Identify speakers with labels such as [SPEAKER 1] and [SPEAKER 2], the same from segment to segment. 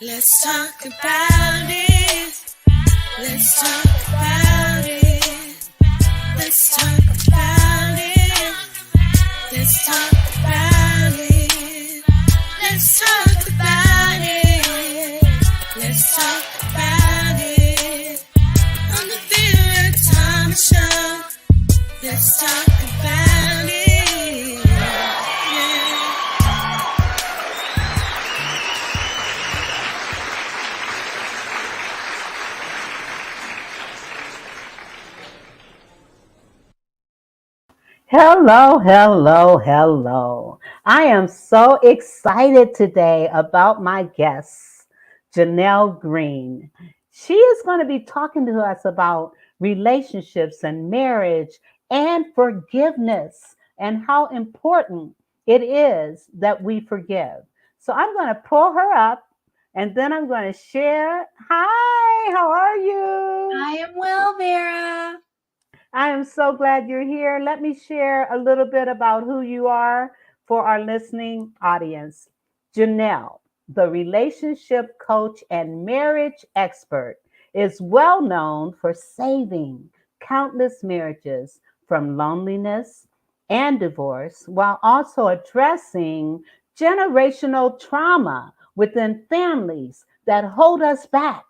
[SPEAKER 1] Let's talk about it. Let's talk about it. Let's talk about it. Let's talk about it. Let's talk about it. Let's talk about it. On the Vera Thomas Show. Let's talk about it. Yeah.
[SPEAKER 2] Hello, hello, hello. I am so excited today about my guest, Jeanell Greene. She is going to be talking to us about relationships and marriage and forgiveness and how important it is that we forgive. So I'm going to pull her up and then I'm going to share. Hi, how are you?
[SPEAKER 3] I am well, Vera.
[SPEAKER 2] I am so glad you're here. Let me share a little bit about who you are for our listening audience. Jeanell, the relationship coach and marriage expert, is well known for saving countless marriages from loneliness and divorce while also addressing generational trauma within families that hold us back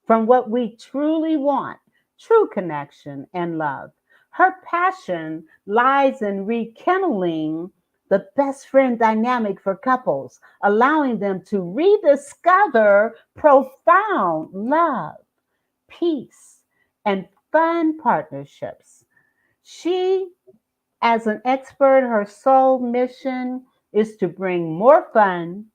[SPEAKER 2] from what we truly want, true connection and love. Her passion lies in rekindling the best friend dynamic for couples, allowing them to rediscover profound love, peace, and fun partnerships. She, as an expert, her sole mission is to bring more fun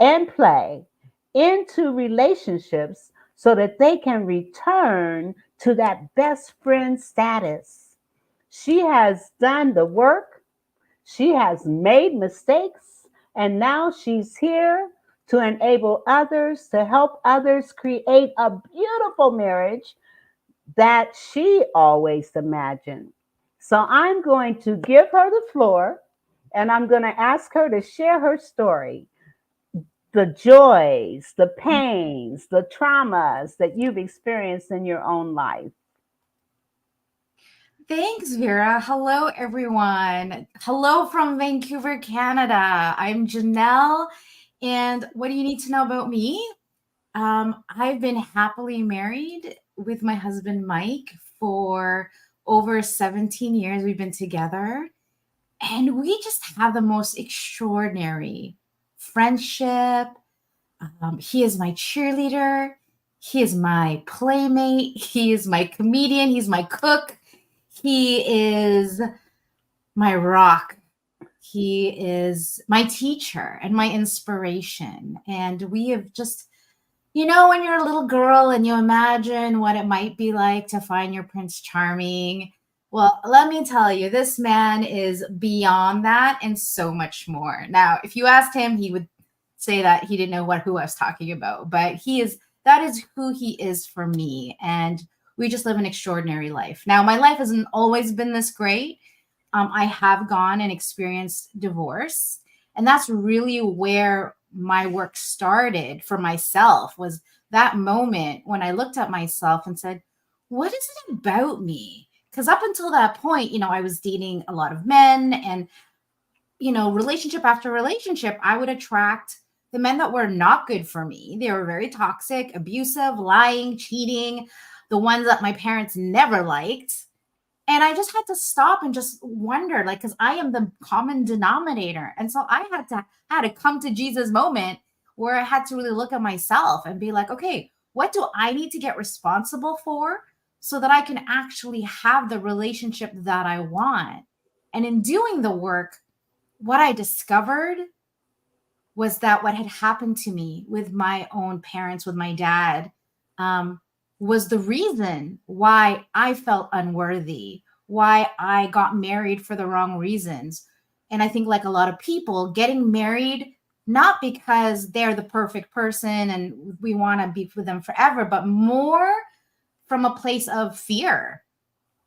[SPEAKER 2] and play into relationships so that they can return to that best friend status. She has done the work, she has made mistakes, and now she's here to enable others, to help others create a beautiful marriage that she always imagined. So I'm going to give her the floor and I'm going to ask her to share her story, the joys, the pains, the traumas that you've experienced in your own life.
[SPEAKER 3] Thanks, Vera. Hello, everyone. Hello from Vancouver, Canada. I'm Jeanell. And what do you need to know about me? I've been happily married with my husband, Mike, for over 17 years. We've been together. And we just have the most extraordinary friendship. He is my cheerleader. He is my playmate. He is my comedian. He's my cook. He is my rock. He is my teacher and my inspiration. And we have just, when you're a little girl and you imagine what it might be like to find your Prince Charming. Well, let me tell you, this man is beyond that and so much more. Now, if you asked him, he would say that he didn't know who I was talking about, but that is who he is for me. And we just live an extraordinary life. Now, my life hasn't always been this great. I have gone and experienced divorce, and that's really where my work started for myself, was that moment when I looked at myself and said, what is it about me? Because up until that point, I was dating a lot of men, and relationship after relationship, I would attract the men that were not good for me. They were very toxic, abusive, lying, cheating, the ones that my parents never liked. And I just had to stop and just wonder, like, because I am the common denominator. And so I had to come to Jesus moment where I had to really look at myself and be like, okay, what do I need to get responsible for so that I can actually have the relationship that I want? And in doing the work, what I discovered was that what had happened to me with my own parents, with my dad, was the reason why I felt unworthy, why I got married for the wrong reasons. And I think, like a lot of people, getting married, not because they're the perfect person and we want to be with them forever, but more from a place of fear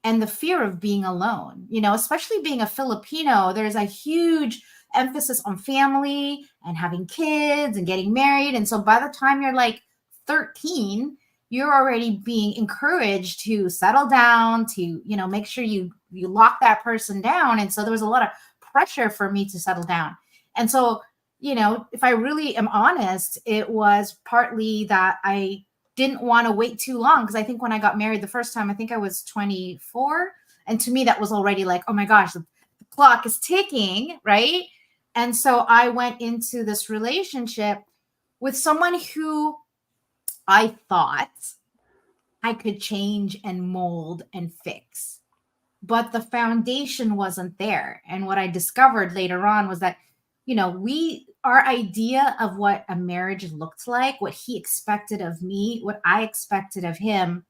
[SPEAKER 3] and the fear of being alone. Especially being a Filipino, there's a huge emphasis on family and having kids and getting married. And so by the time you're like 13, you're already being encouraged to settle down, to, you know, make sure you lock that person down. And so there was a lot of pressure for me to settle down. And so, you know, if I really am honest, it was partly that I didn't want to wait too long, because I think when I got married the first time, I think I was 24. And to me, that was already like, oh my gosh, the clock is ticking, right? And so I went into this relationship with someone who I thought I could change and mold and fix, but the foundation wasn't there. And what I discovered later on was that, you know, our idea of what a marriage looked like, what he expected of me, what I expected of him,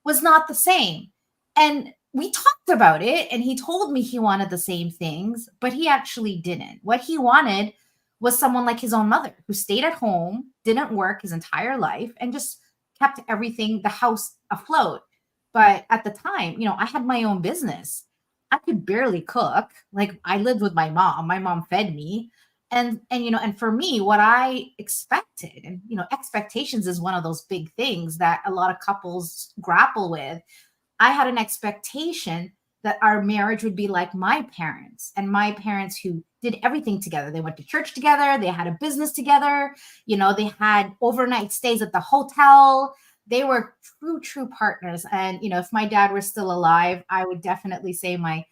[SPEAKER 3] was not the same. And we talked about it, and he told me he wanted the same things, but he actually didn't. What he wanted was someone like his own mother, who stayed at home, didn't work his entire life, and just kept everything, the house, afloat. But at the time, you know, I had my own business. I could barely cook. Like, I lived with my mom. My mom fed me. And you know, and for me, what I expected, and you know, expectations is one of those big things that a lot of couples grapple with. I had an expectation that our marriage would be like my parents, and my parents who did everything together. They went to church together. They had a business together. You know, they had overnight stays at the hotel. They were true partners. And, you know, if my dad were still alive, I would definitely say my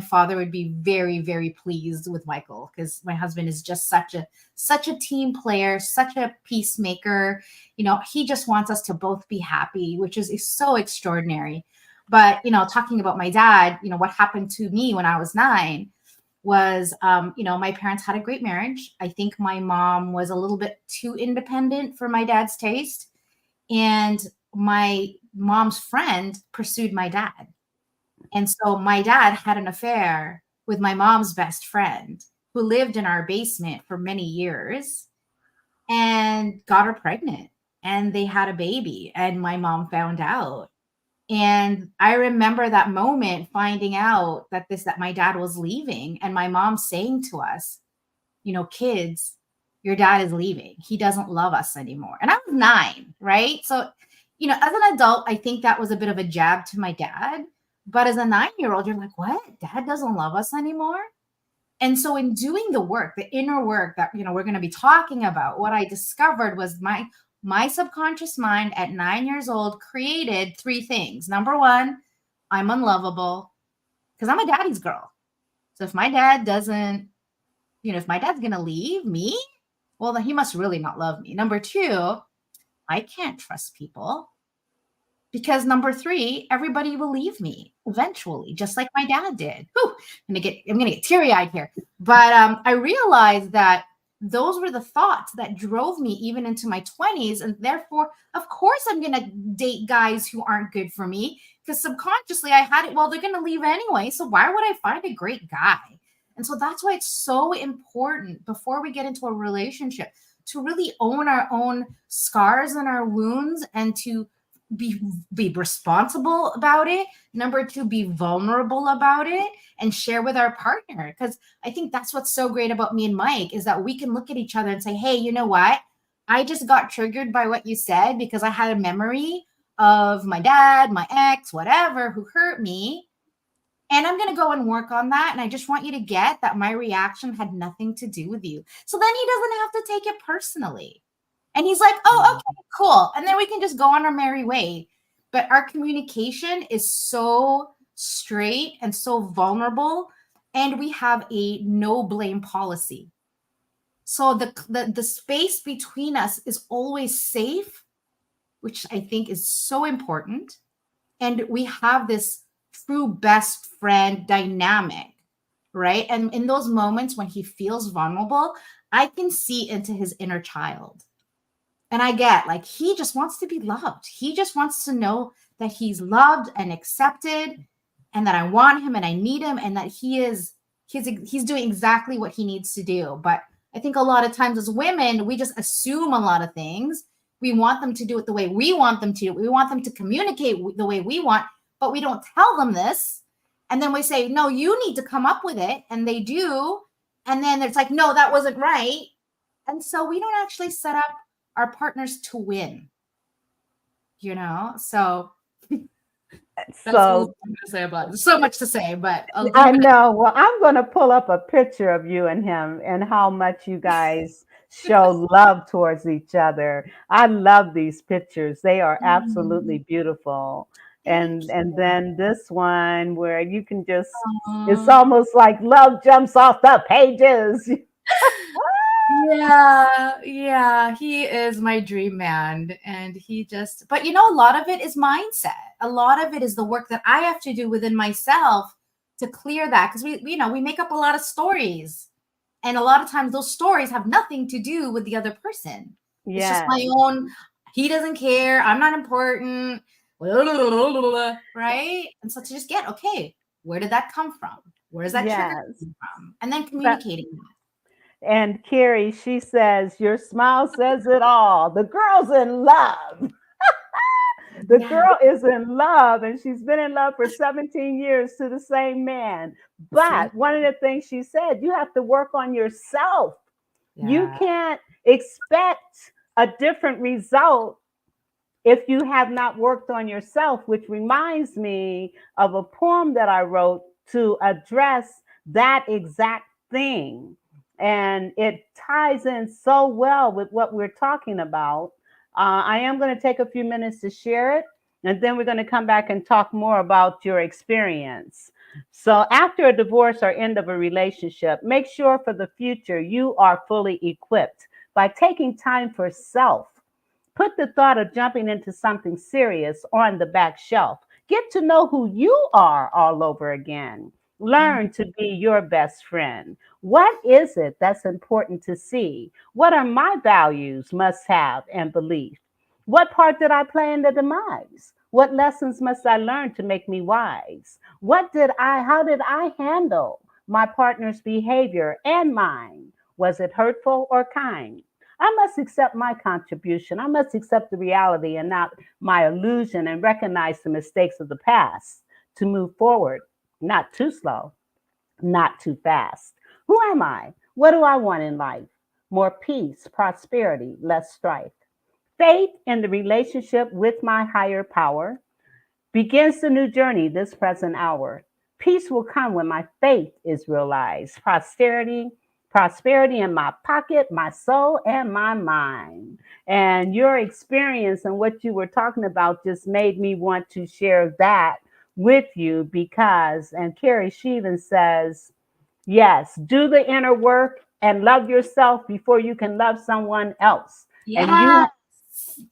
[SPEAKER 3] father would be very, very pleased with Michael, because my husband is just such a team player, such a peacemaker. You know, he just wants us to both be happy, which is so extraordinary. But, you know, talking about my dad, you know, what happened to me when I was 9 was, you know, my parents had a great marriage. I think my mom was a little bit too independent for my dad's taste. And my mom's friend pursued my dad. And so my dad had an affair with my mom's best friend, who lived in our basement for many years, and got her pregnant. And they had a baby, and my mom found out. And I remember that moment, finding out that my dad was leaving, and my mom saying to us, you know, kids, your dad is leaving. He doesn't love us anymore. And I was 9, right? So, you know, as an adult, I think that was a bit of a jab to my dad. But as a 9-year-old, you're like, what? Dad doesn't love us anymore? And so in doing the work, the inner work that, you know, we're going to be talking about, what I discovered was my subconscious mind at 9 years old created 3 things. Number 1, I'm unlovable because I'm a daddy's girl. So if my dad doesn't, you know, if my dad's going to leave me, well, then he must really not love me. Number 2, I can't trust people, because number 3, everybody will leave me eventually, just like my dad did. Whew, I'm gonna get teary-eyed here. But I realized that those were the thoughts that drove me even into my 20s. And therefore, of course, I'm going to date guys who aren't good for me, because subconsciously I had it, well, they're going to leave anyway. So why would I find a great guy? And so that's why it's so important, before we get into a relationship, to really own our own scars and our wounds, and to be responsible about it. Number 2, be vulnerable about it and share with our partner. Because I think that's what's so great about me and Mike, is that we can look at each other and say, hey, you know what? I just got triggered by what you said, because I had a memory of my dad, my ex, whatever, who hurt me. And I'm going to go and work on that. And I just want you to get that my reaction had nothing to do with you. So then he doesn't have to take it personally. And he's like, oh, okay, cool. And then we can just go on our merry way. But our communication is so straight and so vulnerable. And we have a no blame policy. So the space between us is always safe, which I think is so important. And we have this true best friend dynamic, right? And in those moments when he feels vulnerable, I can see into his inner child. And I get, like, he just wants to be loved. He just wants to know that he's loved and accepted, and that I want him and I need him, and that he's doing exactly what he needs to do. But I think a lot of times as women, we just assume a lot of things. We want them to do it the way we want them to. We want them to communicate the way we want, but we don't tell them this. And then we say, no, you need to come up with it. And they do. And then it's like, no, that wasn't right. And so we don't actually set up our partners to win, So that's all
[SPEAKER 2] So
[SPEAKER 3] I'm going to say about it. There's so much to say, but I'll
[SPEAKER 2] I
[SPEAKER 3] leave it.
[SPEAKER 2] know. Well, I'm going to pull up a picture of you and him and how much you guys show love towards each other. I love these pictures. They are absolutely beautiful.
[SPEAKER 3] Thank
[SPEAKER 2] And
[SPEAKER 3] you.
[SPEAKER 2] then this one where you can just, it's
[SPEAKER 3] Aw.
[SPEAKER 2] almost like love jumps off the pages.
[SPEAKER 3] Yeah, he is my dream man. And but a lot of it is mindset. A lot of it is the work that I have to do within myself to clear that. Because we make up a lot of stories. And a lot of times those stories have nothing to do with the other person. It's just my
[SPEAKER 2] Yes,
[SPEAKER 3] own, he doesn't care, I'm not important, right? And so to just get, okay, where did that come from? Where is that trigger
[SPEAKER 2] yes.
[SPEAKER 3] coming from? And then
[SPEAKER 2] But
[SPEAKER 3] communicating that.
[SPEAKER 2] and Carrie, she says, your smile says it all. The girl's in love. The
[SPEAKER 3] Yeah.
[SPEAKER 2] girl is in love and she's been in love for 17 years to the same man.
[SPEAKER 3] See?
[SPEAKER 2] But one of the things she said, you have to work on yourself. You
[SPEAKER 3] Yeah.
[SPEAKER 2] can't expect a different result if you have not worked on yourself, which reminds me of a poem that I wrote to address that exact thing. And it ties in so well with what we're talking about. I am going to take a few minutes to share it, and then we're going to come back and talk more about your experience. So, after a divorce or end of a relationship, make sure for the future you are fully equipped by taking time for self. Put the thought of jumping into something serious on the back shelf. Get to know who you are all over again.
[SPEAKER 3] Mm.
[SPEAKER 2] Learn to be your best friend. What is it that's important to see? What are my values, must have, and belief? What part did I play in the demise? What lessons must I learn to make me wise? How did I handle my partner's behavior and mine? Was it hurtful or kind? I must accept my contribution. I must accept the reality and not my illusion and recognize the mistakes of the past to move forward, not too slow, not too fast. Who am I? What do I want in life? More peace, prosperity, less strife. Faith in the relationship with my higher power begins the new journey this present hour. Peace will come when my faith is realized. Prosperity in my pocket, my soul, and my mind. And your experience and what you were talking about just made me want to share that with you because, and Carrie Sheevan says, yes, do the inner work and love yourself before you can love someone else. And
[SPEAKER 3] Yes.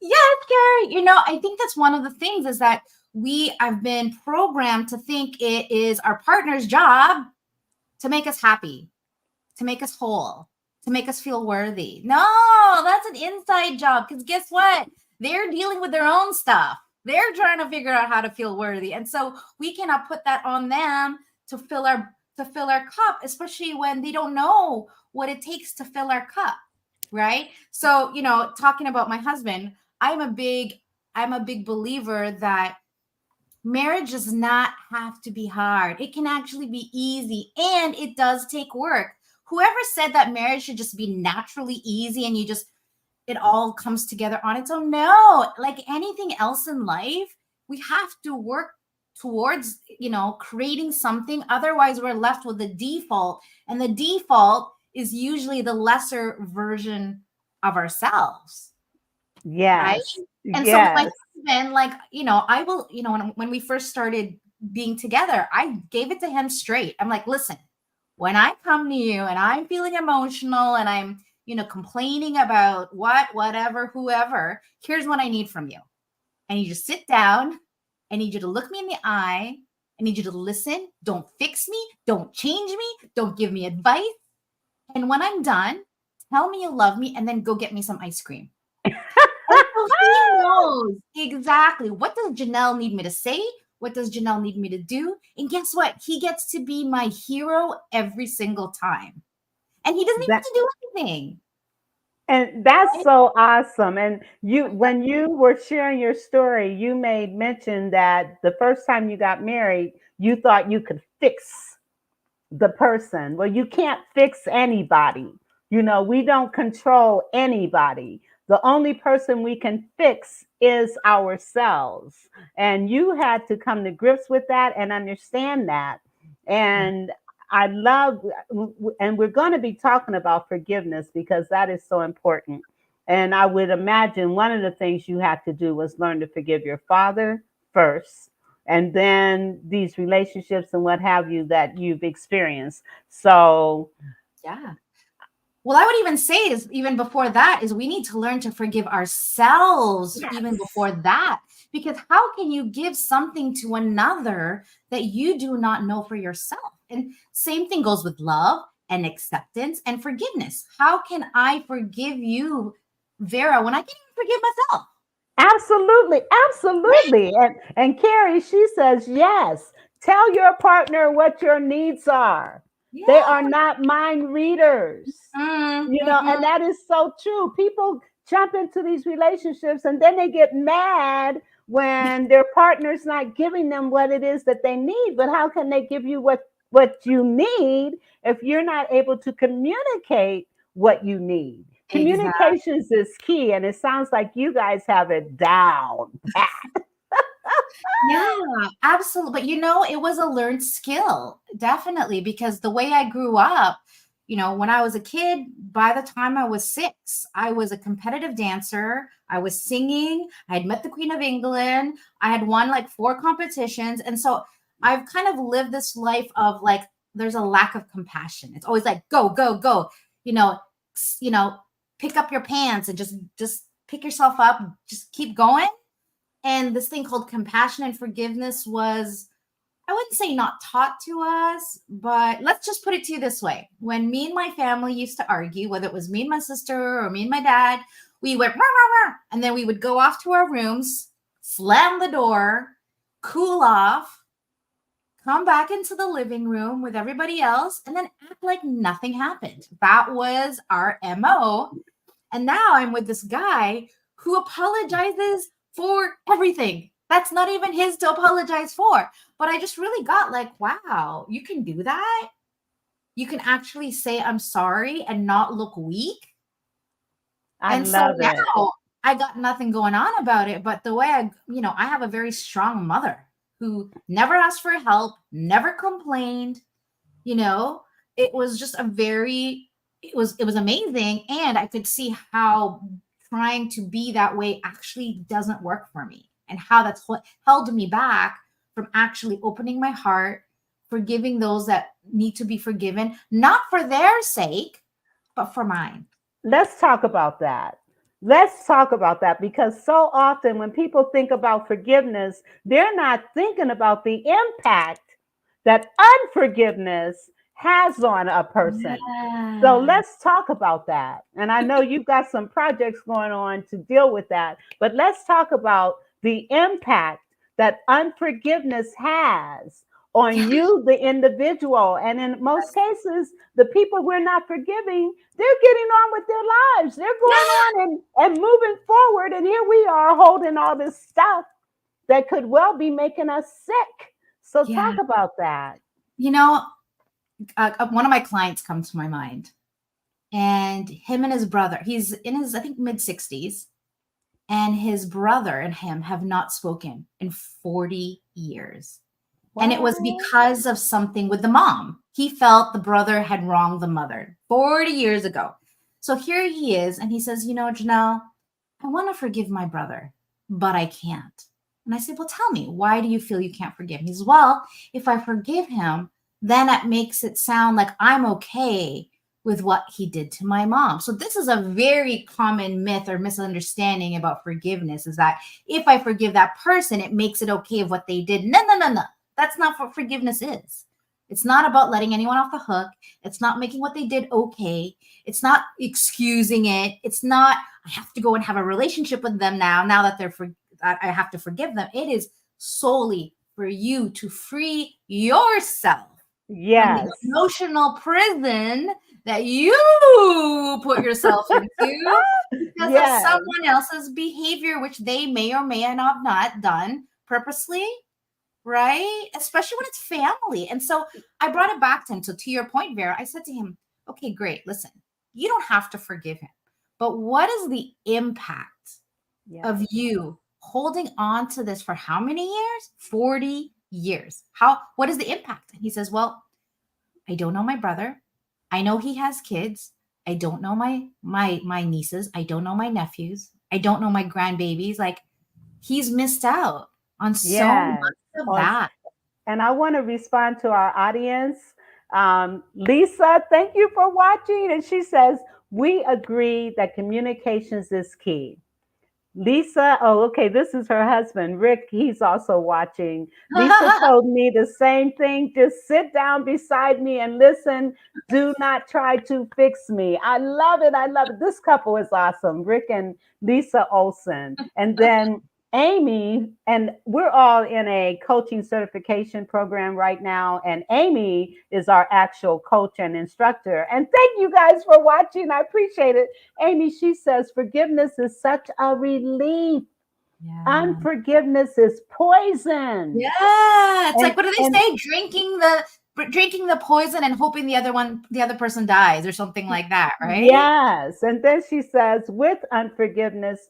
[SPEAKER 3] Yes, Gary. I think that's one of the things is that we have been programmed to think it is our partner's job to make us happy, to make us whole, to make us feel worthy. No, that's an inside job because guess what? They're dealing with their own stuff. They're trying to figure out how to feel worthy. And so we cannot put that on them to fill our cup, especially when they don't know what it takes to fill our cup, right? So, talking about my husband, I'm a big believer that marriage does not have to be hard. It can actually be easy and it does take work. Whoever said that marriage should just be naturally easy and it all comes together on its own? No, like anything else in life, we have to work towards, creating something. Otherwise, we're left with the default, and the default is usually the lesser version of ourselves, right?
[SPEAKER 2] yes,
[SPEAKER 3] And so with my
[SPEAKER 2] yes.
[SPEAKER 3] husband, like, I will, when we first started being together, I gave it to him straight. I'm like, listen, when I come to you and I'm feeling emotional and I'm, complaining about whatever, whoever, here's what I need from you. I need you to sit down. I need you to look me in the eye. I need you to listen. Don't fix me. Don't change me. Don't give me advice. And when I'm done, tell me you love me and then go get me some ice cream. And so he knows exactly what does Jeanell need me to say? What does Jeanell need me to do? And guess what? He gets to be my hero every single time. And he doesn't even have
[SPEAKER 2] That
[SPEAKER 3] to do anything.
[SPEAKER 2] and that's
[SPEAKER 3] Right?
[SPEAKER 2] so awesome. And when you were sharing your story, you made mention that the first time you got married, you thought you could fix the person. Well, you can't fix anybody. We don't control anybody. The only person we can fix is ourselves. And you had to come to grips with that and understand that.
[SPEAKER 3] Yeah.
[SPEAKER 2] And I love, and we're going to be talking about forgiveness because that is so important. And I would imagine one of the things you had to do was learn to forgive your father first, and then these relationships and what have you that you've experienced. So,
[SPEAKER 3] Yeah. Well, I would even say is even before that is we need to learn to forgive ourselves even
[SPEAKER 2] yes,
[SPEAKER 3] before that. Because how can you give something to another that you do not know for yourself? And same thing goes with love and acceptance and forgiveness. How can I forgive you, Vera, when I can't even forgive myself?
[SPEAKER 2] absolutely,
[SPEAKER 3] Right?
[SPEAKER 2] absolutely. And Carrie, she says, yes, tell your partner what your needs are. They
[SPEAKER 3] Yeah.
[SPEAKER 2] are not mind readers. And
[SPEAKER 3] Mm-mm.
[SPEAKER 2] that is so true. People jump into these relationships and then they get mad when their partner's not giving them what it is that they need. But how can they give you what you need if you're not able to communicate what you need?
[SPEAKER 3] Exactly.
[SPEAKER 2] Communications is key, and it sounds like you guys have it down pat.
[SPEAKER 3] Yeah, absolutely. But it was a learned skill, definitely, because the way I grew up, when I was a kid, by the time I was 6, I was a competitive dancer. I was singing. I had met the Queen of England. I had won like 4 competitions. And so I've kind of lived this life of like, there's a lack of compassion. It's always like, go, go, go, you know, you know, pick up your pants and just pick yourself up, just keep going. And this thing called compassion and forgiveness was, I wouldn't say not taught to us, but let's just put it to you this way. When me and my family used to argue, whether it was me and my sister or me and my dad, we went, rah, rah, rah, and then we would go off to our rooms, slam the door, cool off, come back into the living room with everybody else, and then act like nothing happened. That was our MO. And now I'm with this guy who apologizes for everything. That's not even his to apologize for. But I just really got like, wow, you can do that. You can actually say, I'm sorry and not look weak.
[SPEAKER 2] I
[SPEAKER 3] And so
[SPEAKER 2] love it.
[SPEAKER 3] now I got nothing going on about it. But the way I have a very strong mother who never asked for help, never complained, you know, it was just it was amazing. And I could see how trying to be that way actually doesn't work for me and how that's what held me back from actually opening my heart, forgiving those that need to be forgiven, not for their sake, but for mine.
[SPEAKER 2] Let's talk about that. Let's talk about that because so often when people think about forgiveness, they're not thinking about the impact that unforgiveness has on a person. So
[SPEAKER 3] Yeah.
[SPEAKER 2] let's talk about that. And I know you've got some projects going on to deal with that, but let's talk about the impact that unforgiveness has on
[SPEAKER 3] Yeah.
[SPEAKER 2] you, the individual. And in most cases, the people we're not forgiving, they're getting on with their lives. They're going on and moving forward. And here we are holding all this stuff that could well be making us sick. So
[SPEAKER 3] Yeah.
[SPEAKER 2] talk about that.
[SPEAKER 3] You know, one of my clients comes to my mind, and him and his brother, he's in his, I think, mid 60s, and his brother and him have not spoken in 40 years. And it was
[SPEAKER 2] What?
[SPEAKER 3] because of something with the mom. He felt the brother had wronged the mother 40 years ago. So here he is, and he says, Jeanell, I want to forgive my brother, but I can't. And I said, well, tell me, why do you feel you can't forgive him? He says, well, if I forgive him, then it makes it sound like I'm okay with what he did to my mom. So this is a very common myth or misunderstanding about forgiveness, is that if I forgive that person, it makes it okay of what they did. No, no, no, no. That's not what forgiveness is. It's not about letting anyone off the hook. It's not making what they did okay. It's not excusing it. It's not, I have to go and have a relationship with them now that I have to forgive them. It is solely for you to free yourself from the
[SPEAKER 2] Yes.
[SPEAKER 3] emotional prison that you put yourself into because of
[SPEAKER 2] Yes.
[SPEAKER 3] someone else's behavior, which they may or may not have not done purposely. right? Especially when it's family. And so I brought it back to him. So to your point, Vera, I said to him, okay, great. Listen, you don't have to forgive him, but what is the impact
[SPEAKER 2] Yes.
[SPEAKER 3] of you holding on to this for how many years? 40 years. What is the impact? And he says, well, I don't know my brother. I know he has kids. I don't know my nieces. I don't know my nephews. I don't know my grandbabies. Like, he's missed out on so
[SPEAKER 2] Yes.
[SPEAKER 3] much of
[SPEAKER 2] On
[SPEAKER 3] that.
[SPEAKER 2] And I want to respond to our audience. Lisa, thank you for watching. And she says, we agree that communications is key. Lisa, oh, okay, this is her husband, Rick. He's also watching. Lisa told me the same thing. Just sit down beside me and listen. Do not try to fix me. I love it. I love it. This couple is awesome, Rick and Lisa Olson. And then Amy, and we're all in a coaching certification program right now. And Amy is our actual coach and instructor. And thank you guys for watching. I appreciate it. Amy, she says, forgiveness is such a relief.
[SPEAKER 3] Yeah.
[SPEAKER 2] Unforgiveness is poison.
[SPEAKER 3] Yeah. It's like,
[SPEAKER 2] And,
[SPEAKER 3] what do
[SPEAKER 2] and
[SPEAKER 3] they say? Drinking the poison and hoping the other person dies or something like that, right?
[SPEAKER 2] yes. And then she says, with unforgiveness,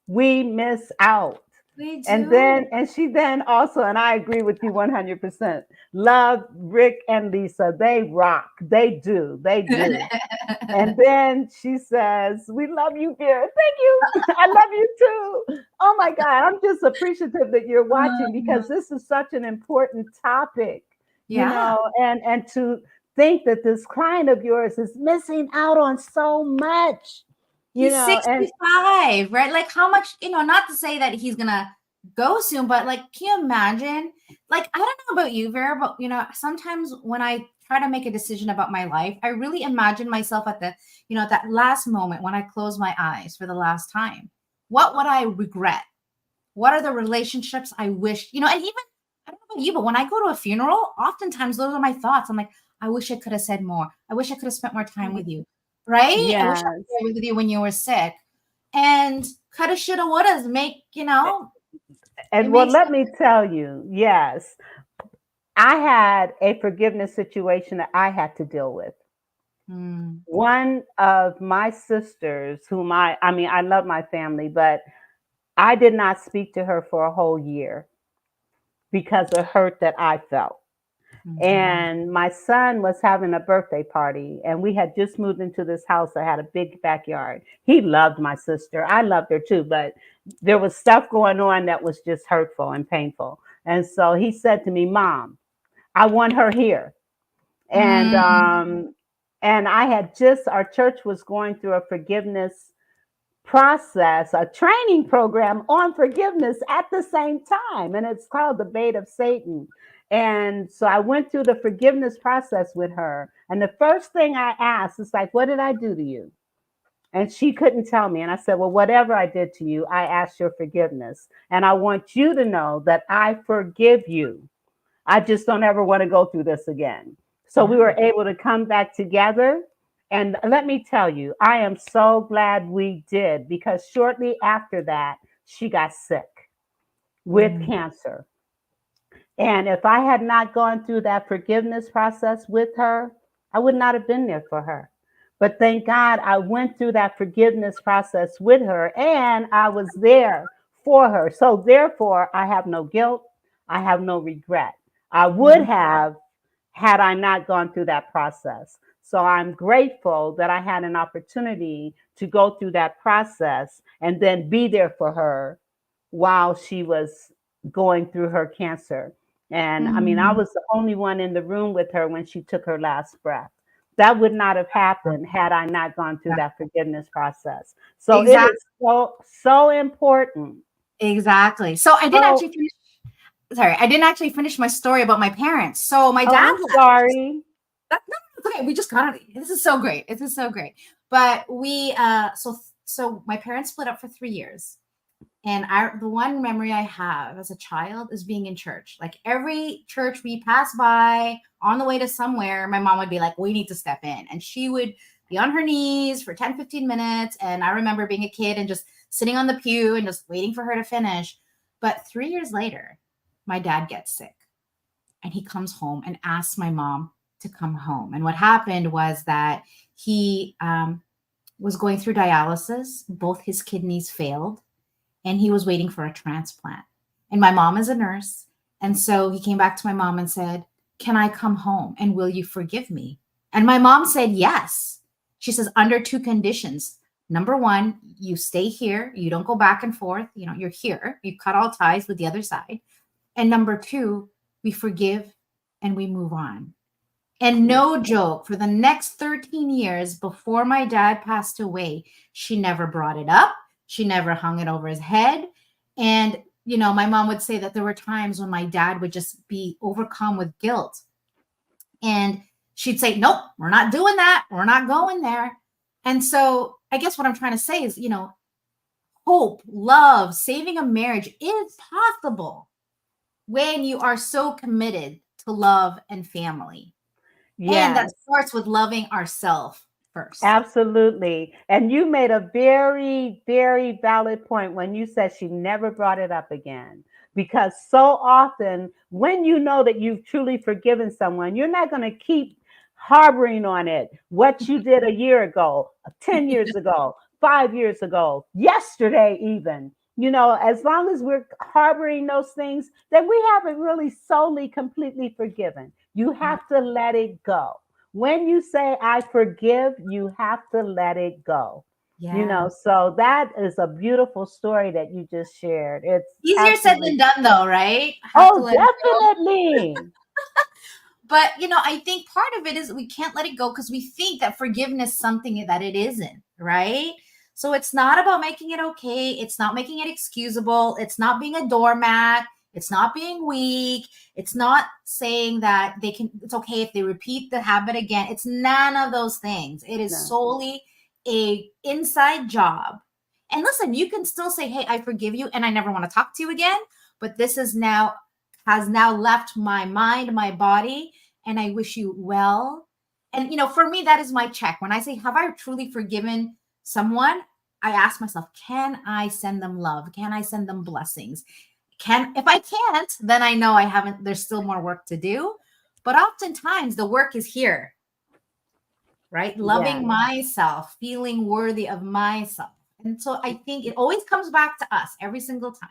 [SPEAKER 2] we miss out.
[SPEAKER 3] We
[SPEAKER 2] And
[SPEAKER 3] do.
[SPEAKER 2] she then also, and I agree with you 100%, love Rick and Lisa. They rock. They do. They do. And then she says, we love you, Vera. Thank you. I love you too. Oh my God. I'm just appreciative that you're watching because this is such an important topic,
[SPEAKER 3] Yeah.
[SPEAKER 2] and to think that this client of yours is missing out on so much,
[SPEAKER 3] He's
[SPEAKER 2] and
[SPEAKER 3] 65, right? Like, how much, not to say that he's gonna go soon, but like, can you imagine? Like, I don't know about you, Vera, but sometimes when I try to make a decision about my life, I really imagine myself at that last moment when I close my eyes for the last time. What would I regret? What are the relationships I wish, and even, I don't know about you, but when I go to a funeral, oftentimes those are my thoughts. I'm like, I wish I could have said more. I wish I could have spent more time with you. Right? I wish I
[SPEAKER 2] yes.
[SPEAKER 3] was with you when you were sick. And coulda, shoulda, wouldas it
[SPEAKER 2] And well,
[SPEAKER 3] makes
[SPEAKER 2] let me tell you, yes, I had a forgiveness situation that I had to deal with.
[SPEAKER 3] Mm,
[SPEAKER 2] One of my sisters, I mean, I love my family, but I did not speak to her for a whole year because of hurt that I felt.
[SPEAKER 3] mhm,
[SPEAKER 2] And my son was having a birthday party, and we had just moved into this house that had a big backyard. He loved my sister. I loved her too, but there was stuff going on that was just hurtful and painful. And so he said to me, Mom, I want her here. And
[SPEAKER 3] mm,
[SPEAKER 2] I had just our church was going through a forgiveness process, a training program on forgiveness at the same time. And it's called the Bait of Satan. And so I went through the forgiveness process with her. And the first thing I asked is like, what did I do to you? And she couldn't tell me. And I said, well, whatever I did to you, I asked your forgiveness. And I want you to know that I forgive you. I just don't ever want to go through this again. So we
[SPEAKER 3] yeah.
[SPEAKER 2] were able to come back together. And let me tell you, I am so glad we did because shortly after that, she got sick with
[SPEAKER 3] Mm,
[SPEAKER 2] cancer. And if I had not gone through that forgiveness process with her, I would not have been there for her. But thank God I went through that forgiveness process with her and I was there for her. So therefore, I have no guilt. I have no regret. I would
[SPEAKER 3] mhm,
[SPEAKER 2] have had I not gone through that process. So I'm grateful that I had an opportunity to go through that process and then be there for her while she was going through her cancer. And I mean, I
[SPEAKER 3] mm.
[SPEAKER 2] was the only one in the room with her when she took her last breath. That would not have happened had I not gone through that forgiveness process. So it
[SPEAKER 3] Exactly.
[SPEAKER 2] is so important.
[SPEAKER 3] Exactly. So
[SPEAKER 2] So,
[SPEAKER 3] I didn't actually finish my story about my parents. So my
[SPEAKER 2] oh,
[SPEAKER 3] dad
[SPEAKER 2] I'm sorry.
[SPEAKER 3] no, it's okay. We just got it. This is so great. This is so great. But we so my parents split up for 3 years. And the one memory I have as a child is being in church. Like, every church we pass by on the way to somewhere, my mom would be like, we need to step in. And she would be on her knees for 10, 15 minutes. And I remember being a kid and just sitting on the pew and just waiting for her to finish. But 3 years later, my dad gets sick and he comes home and asks my mom to come home. And what happened was that he was going through dialysis. Both his kidneys failed and he was waiting for a transplant. And my mom is a nurse. And so he came back to my mom and said, "Can I come home and will you forgive me?" And my mom said, "Yes." She says, "Under two conditions. Number one, you stay here. You don't go back and forth. You know, you're here. You cut all ties with the other side. And number two, we forgive and we move on." And no joke, for the next 13 years before my dad passed away, she never brought it up. She never hung it over his head. And, you know, my mom would say that there were times when my dad would just be overcome with guilt. And she'd say, "Nope, we're not doing that. We're not going there." And so I guess what I'm trying to say is, you know, hope, love, saving a marriage is possible when you are so committed to love and family. And that
[SPEAKER 2] Yes.
[SPEAKER 3] starts with loving ourselves first.
[SPEAKER 2] Absolutely. And you made a very, very valid point when you said she never brought it up again. Because so often, when you know that you've truly forgiven someone, you're not going to keep harboring on it. What you did a year ago, 10 years ago, 5 years ago, yesterday, even. You know, as long as we're harboring those things, then we haven't really solely, completely forgiven. You have to let it go. When you say I forgive, you have to let it go. You
[SPEAKER 3] Yeah.
[SPEAKER 2] know, so that is a beautiful story that you just shared. It's
[SPEAKER 3] Easier said
[SPEAKER 2] absolutely,
[SPEAKER 3] than done, though, right? Have to
[SPEAKER 2] oh,
[SPEAKER 3] let it go.
[SPEAKER 2] definitely.
[SPEAKER 3] But, you know, I think part of it is we can't let it go because we think that forgiveness is something that it isn't, right? So it's not about making it okay. It's not making it excusable. It's not being a doormat. It's not being weak. It's not saying that it's okay if they repeat the habit again. It's none of those things. It is
[SPEAKER 2] No,
[SPEAKER 3] solely a inside job. And listen, you can still say, "Hey, I forgive you and I never want to talk to you again." But this is now has now left my mind, my body, and I wish you well. And, you know, for me, that is my check. When I say, have I truly forgiven someone? I ask myself, can I send them love? Can I send them blessings? If I can't, then I know I haven't, there's still more work to do. But oftentimes the work is here, right?
[SPEAKER 2] yeah.
[SPEAKER 3] Loving myself, feeling worthy of myself. And so I think it always comes back to us every single time.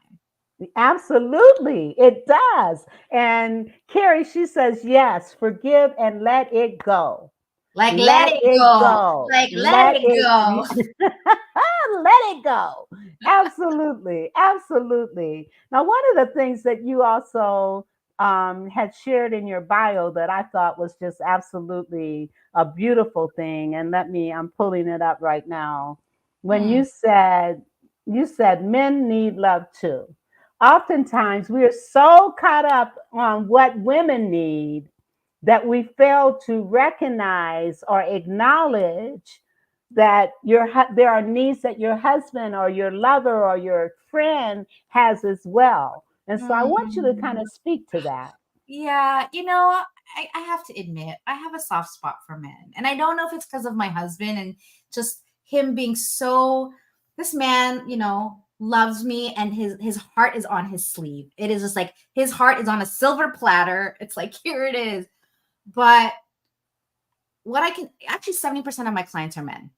[SPEAKER 2] Absolutely, it does. And Carrie, she says, yes, forgive and let it go.
[SPEAKER 3] Like, let
[SPEAKER 2] Let
[SPEAKER 3] it
[SPEAKER 2] it
[SPEAKER 3] go.
[SPEAKER 2] go.
[SPEAKER 3] Like, let
[SPEAKER 2] Let
[SPEAKER 3] it
[SPEAKER 2] it,
[SPEAKER 3] go.
[SPEAKER 2] let it go. Absolutely. Absolutely. Now, one of the things that you also had shared in your bio that I thought was just absolutely a beautiful thing. And I'm pulling it up right now. When
[SPEAKER 3] Hmm.
[SPEAKER 2] you said men need love too. Oftentimes, we are so caught up on what women need that we fail to recognize or acknowledge that there are needs that your husband or your lover or your friend has as well. And so I want you to kind
[SPEAKER 3] Mhm.
[SPEAKER 2] of speak to that.
[SPEAKER 3] Yeah, you know, I have to admit, I have a soft spot for men. And I don't know if it's because of my husband and just him being so, this man, you know, loves me and his heart is on his sleeve. It is just like his heart is on a silver platter. It's like, here it is. But what I can actually 70% of my clients are men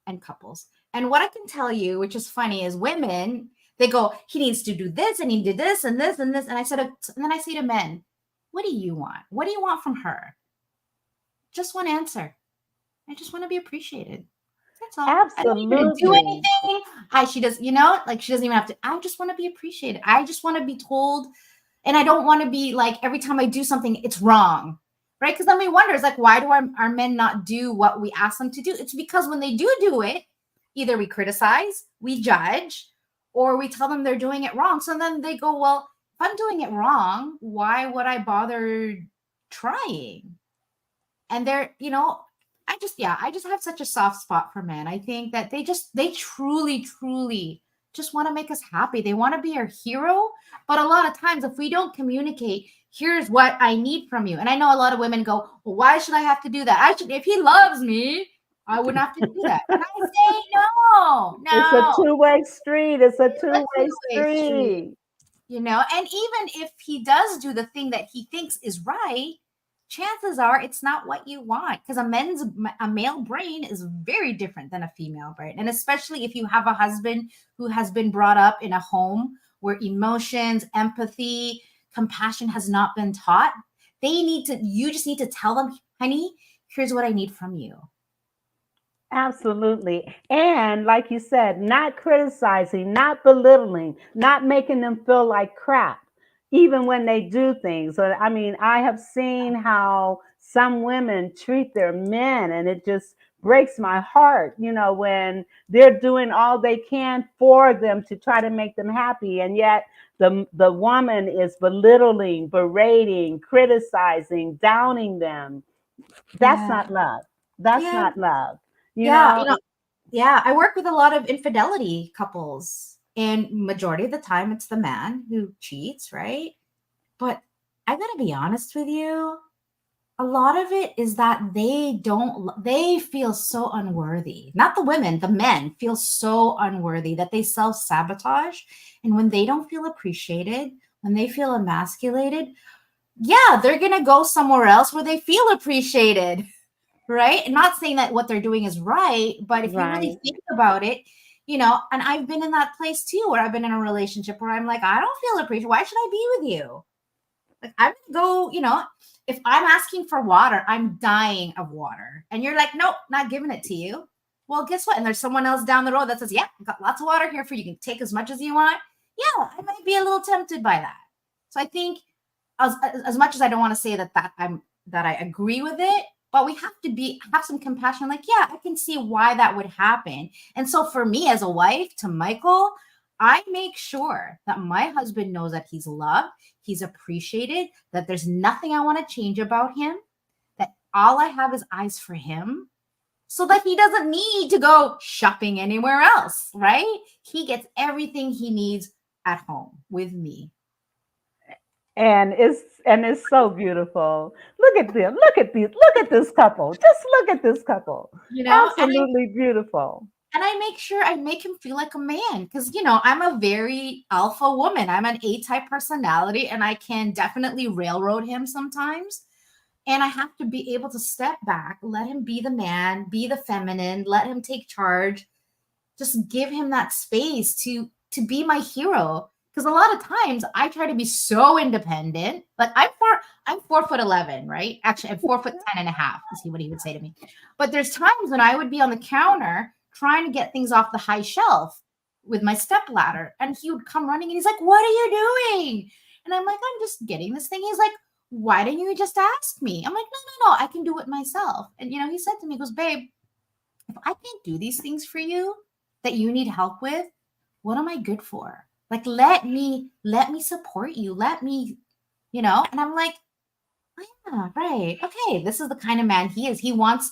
[SPEAKER 3] and couples. And what I can tell you, which is funny, is women, they go, "He needs to do this and he did this and this and this." And and then I say to men, "What do you want? What do you want from her?" Just one answer. "I just want to be appreciated." That's all. I don't need her to do
[SPEAKER 2] Absolutely.
[SPEAKER 3] anything. She does, you know, like she doesn't even have to. I just want to be appreciated. I just want to be told, and I don't want to be like every time I do something, it's wrong, right? Because then we wonder, it's like, why do our men not do what we ask them to do? It's because when they do it, either we criticize, we judge, or we tell them they're doing it wrong. So then they go, well, if I'm doing it wrong, why would I bother trying? And they're, you know, I just have such a soft spot for men. I think that they truly just want to make us happy. They want to be our hero. But a lot of times, if we don't communicate, here's what I need from you. And I know a lot of women go, well, why should I have to do that? If he loves me, I wouldn't have to do that. And I say, no,
[SPEAKER 2] It's a
[SPEAKER 3] no.
[SPEAKER 2] two-way street. It's a
[SPEAKER 3] It's a
[SPEAKER 2] two-way
[SPEAKER 3] two-way street.
[SPEAKER 2] street.
[SPEAKER 3] And even if he does do the thing that he thinks is right, chances are it's not what you want, because a male brain is very different than a female brain. And especially if you have a husband who has been brought up in a home where emotions, empathy, compassion has not been taught, you just need to tell them, honey, here's what I need from you.
[SPEAKER 2] Absolutely. And like you said, not criticizing, not belittling, not making them feel like crap, even when they do things. So, I mean, I have seen how some women treat their men, and it just breaks my heart, when they're doing all they can for them to try to make them happy. And yet the woman is belittling, berating, criticizing, downing them. That's
[SPEAKER 3] Yeah.
[SPEAKER 2] not love. That's
[SPEAKER 3] Yeah.
[SPEAKER 2] not love. You
[SPEAKER 3] Yeah.
[SPEAKER 2] know,
[SPEAKER 3] Yeah, I work with a lot of infidelity couples, and majority of the time it's the man who cheats, right? But I gotta be honest with you, a lot of it is that they feel so unworthy. Not the women, the men feel so unworthy that they self-sabotage. And when they don't feel appreciated, when they feel emasculated, yeah, they're gonna go somewhere else where they feel appreciated. Right? And not saying that what they're doing is right, but if you really
[SPEAKER 2] right.
[SPEAKER 3] think about it, and I've been in that place too, where I've been in a relationship where I'm like, I don't feel appreciated. Why should I be with you? Like, I'm gonna go, if I'm asking for water, I'm dying of water. And you're like, nope, not giving it to you. Well, guess what? And there's someone else down the road that says, yeah, I've got lots of water here for you. You can take as much as you want. Yeah, I might be a little tempted by that. So I think as much as I don't want to say that I agree with it, but we have to have some compassion. Like, yeah, I can see why that would happen. And so for me as a wife to Michael, I make sure that my husband knows that he's loved, he's appreciated, that there's nothing I want to change about him, that all I have is eyes for him, so that he doesn't need to go shopping anywhere else, right? He gets everything he needs at home with me.
[SPEAKER 2] And it's so beautiful. Look at them. Look at this couple. Just look at this couple.
[SPEAKER 3] And
[SPEAKER 2] Absolutely beautiful.
[SPEAKER 3] I make sure I make him feel like a man, because I'm a very alpha woman. I'm an A-type personality, and I can definitely railroad him sometimes. And I have to be able to step back, let him be the man, be the feminine, let him take charge, just give him that space to be my hero. Because a lot of times I try to be so independent. Like, I'm 4'11", right? Actually, I'm 4'10" and a half, to see what he would say to me. But there's times when I would be on the counter trying to get things off the high shelf with my step ladder, and he would come running and he's like, "What are you doing?" And I'm like, "I'm just getting this thing." He's like, "Why didn't you just ask me?" I'm like, "No, I can do it myself." And he said to me, he goes, "Babe, if I can't do these things for you that you need help with, what am I good for? Like, let me support you. Let me, And I'm like, "Oh, yeah, right. Okay, this is the kind of man he is. He wants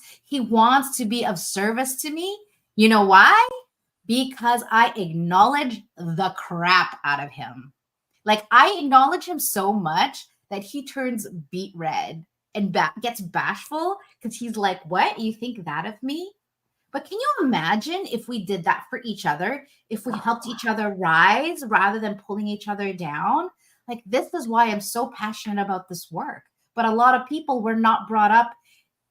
[SPEAKER 3] to be of service to me. You know why? Because I acknowledge the crap out of him. Like, I acknowledge him so much that he turns beet red and gets bashful, because he's like, "What? You think that of me?" But can you imagine if we did that for each other? If we helped each other rise rather than pulling each other down? Like, this is why I'm so passionate about this work. But a lot of people were not brought up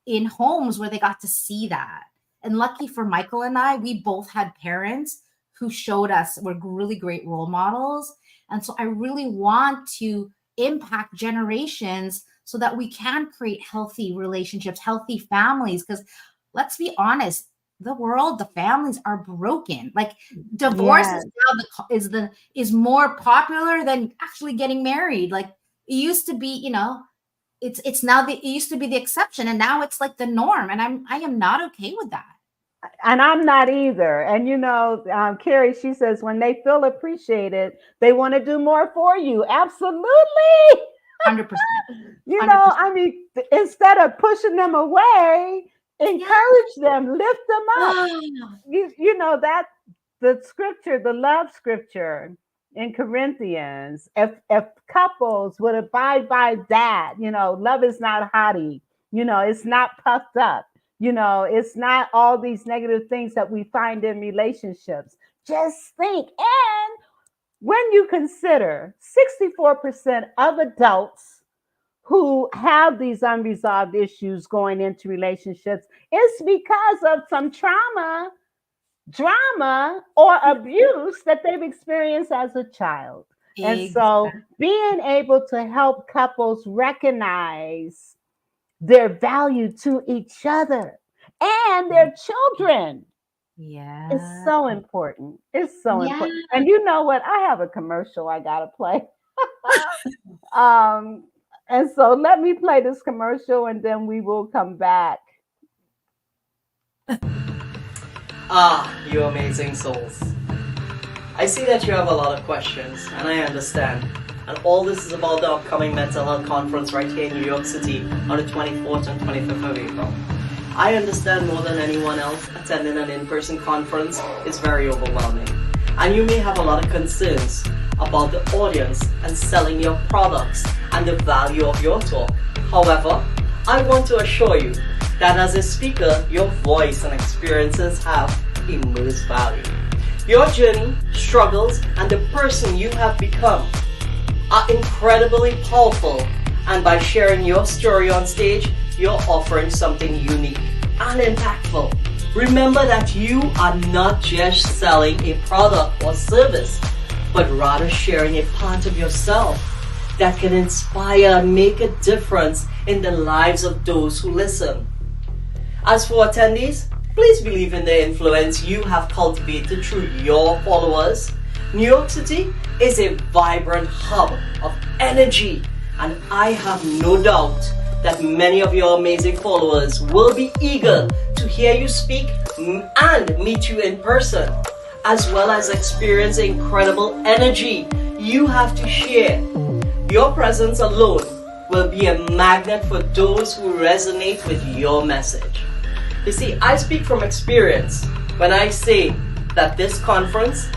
[SPEAKER 3] in homes where they got to see that. And lucky for Michael and I, we both had parents who showed us, were really great role models. And so I really want to impact generations so that we can create healthy relationships, healthy families. Because let's be honest, the world, the families are broken. Like, divorce is
[SPEAKER 2] Yes.
[SPEAKER 3] now is more popular than actually getting married. Like, it used to be, it's now it used to be the exception, and now it's like the norm, and I am not okay with that.
[SPEAKER 2] And I'm not either. And Carrie, she says when they feel appreciated, they want to do more for you. Absolutely.
[SPEAKER 3] 100%. 100%.
[SPEAKER 2] I mean, instead of pushing them away,
[SPEAKER 3] Yeah.
[SPEAKER 2] encourage them, lift them up.
[SPEAKER 3] Ah,
[SPEAKER 2] That the scripture, the love scripture in Corinthians, if couples would abide by that, love is not haughty, it's not puffed up, it's not all these negative things that we find in relationships. Just think. And when you consider 64% of adults who have these unresolved issues going into relationships, it's because of some trauma, drama, or abuse that they've experienced as a child. And so
[SPEAKER 3] Exactly.
[SPEAKER 2] being able to help couples recognize their value to each other and their children is
[SPEAKER 3] Yeah.
[SPEAKER 2] so important. It's so
[SPEAKER 3] Yeah.
[SPEAKER 2] important. And you know what? I have a commercial I got to play. um, and so let me play this commercial and then we will come back.
[SPEAKER 4] Ah, you amazing souls. I see that you have a lot of questions, and I understand. And all this is about the upcoming mental health conference right here in New York City on the 24th and 25th of April. I understand more than anyone else, attending an in-person conference is very overwhelming. And you may have a lot of concerns about the audience and selling your products and the value of your talk. However, I want to assure you that as a speaker, your voice and experiences have immense value. Your journey, struggles, and the person you have become are incredibly powerful, and by sharing your story on stage, you're offering something unique and impactful. Remember that you are not just selling a product or service, but rather sharing a part of yourself that can inspire and make a difference in the lives of those who listen. As for attendees, please believe in the influence you have cultivated through your followers. New York City is a vibrant hub of energy, and I have no doubt that many of your amazing followers will be eager to hear you speak and meet you in person, as well as experience the incredible energy you have to share. Your presence alone will be a magnet for those who resonate with your message. You see, I speak from experience when I say that this conference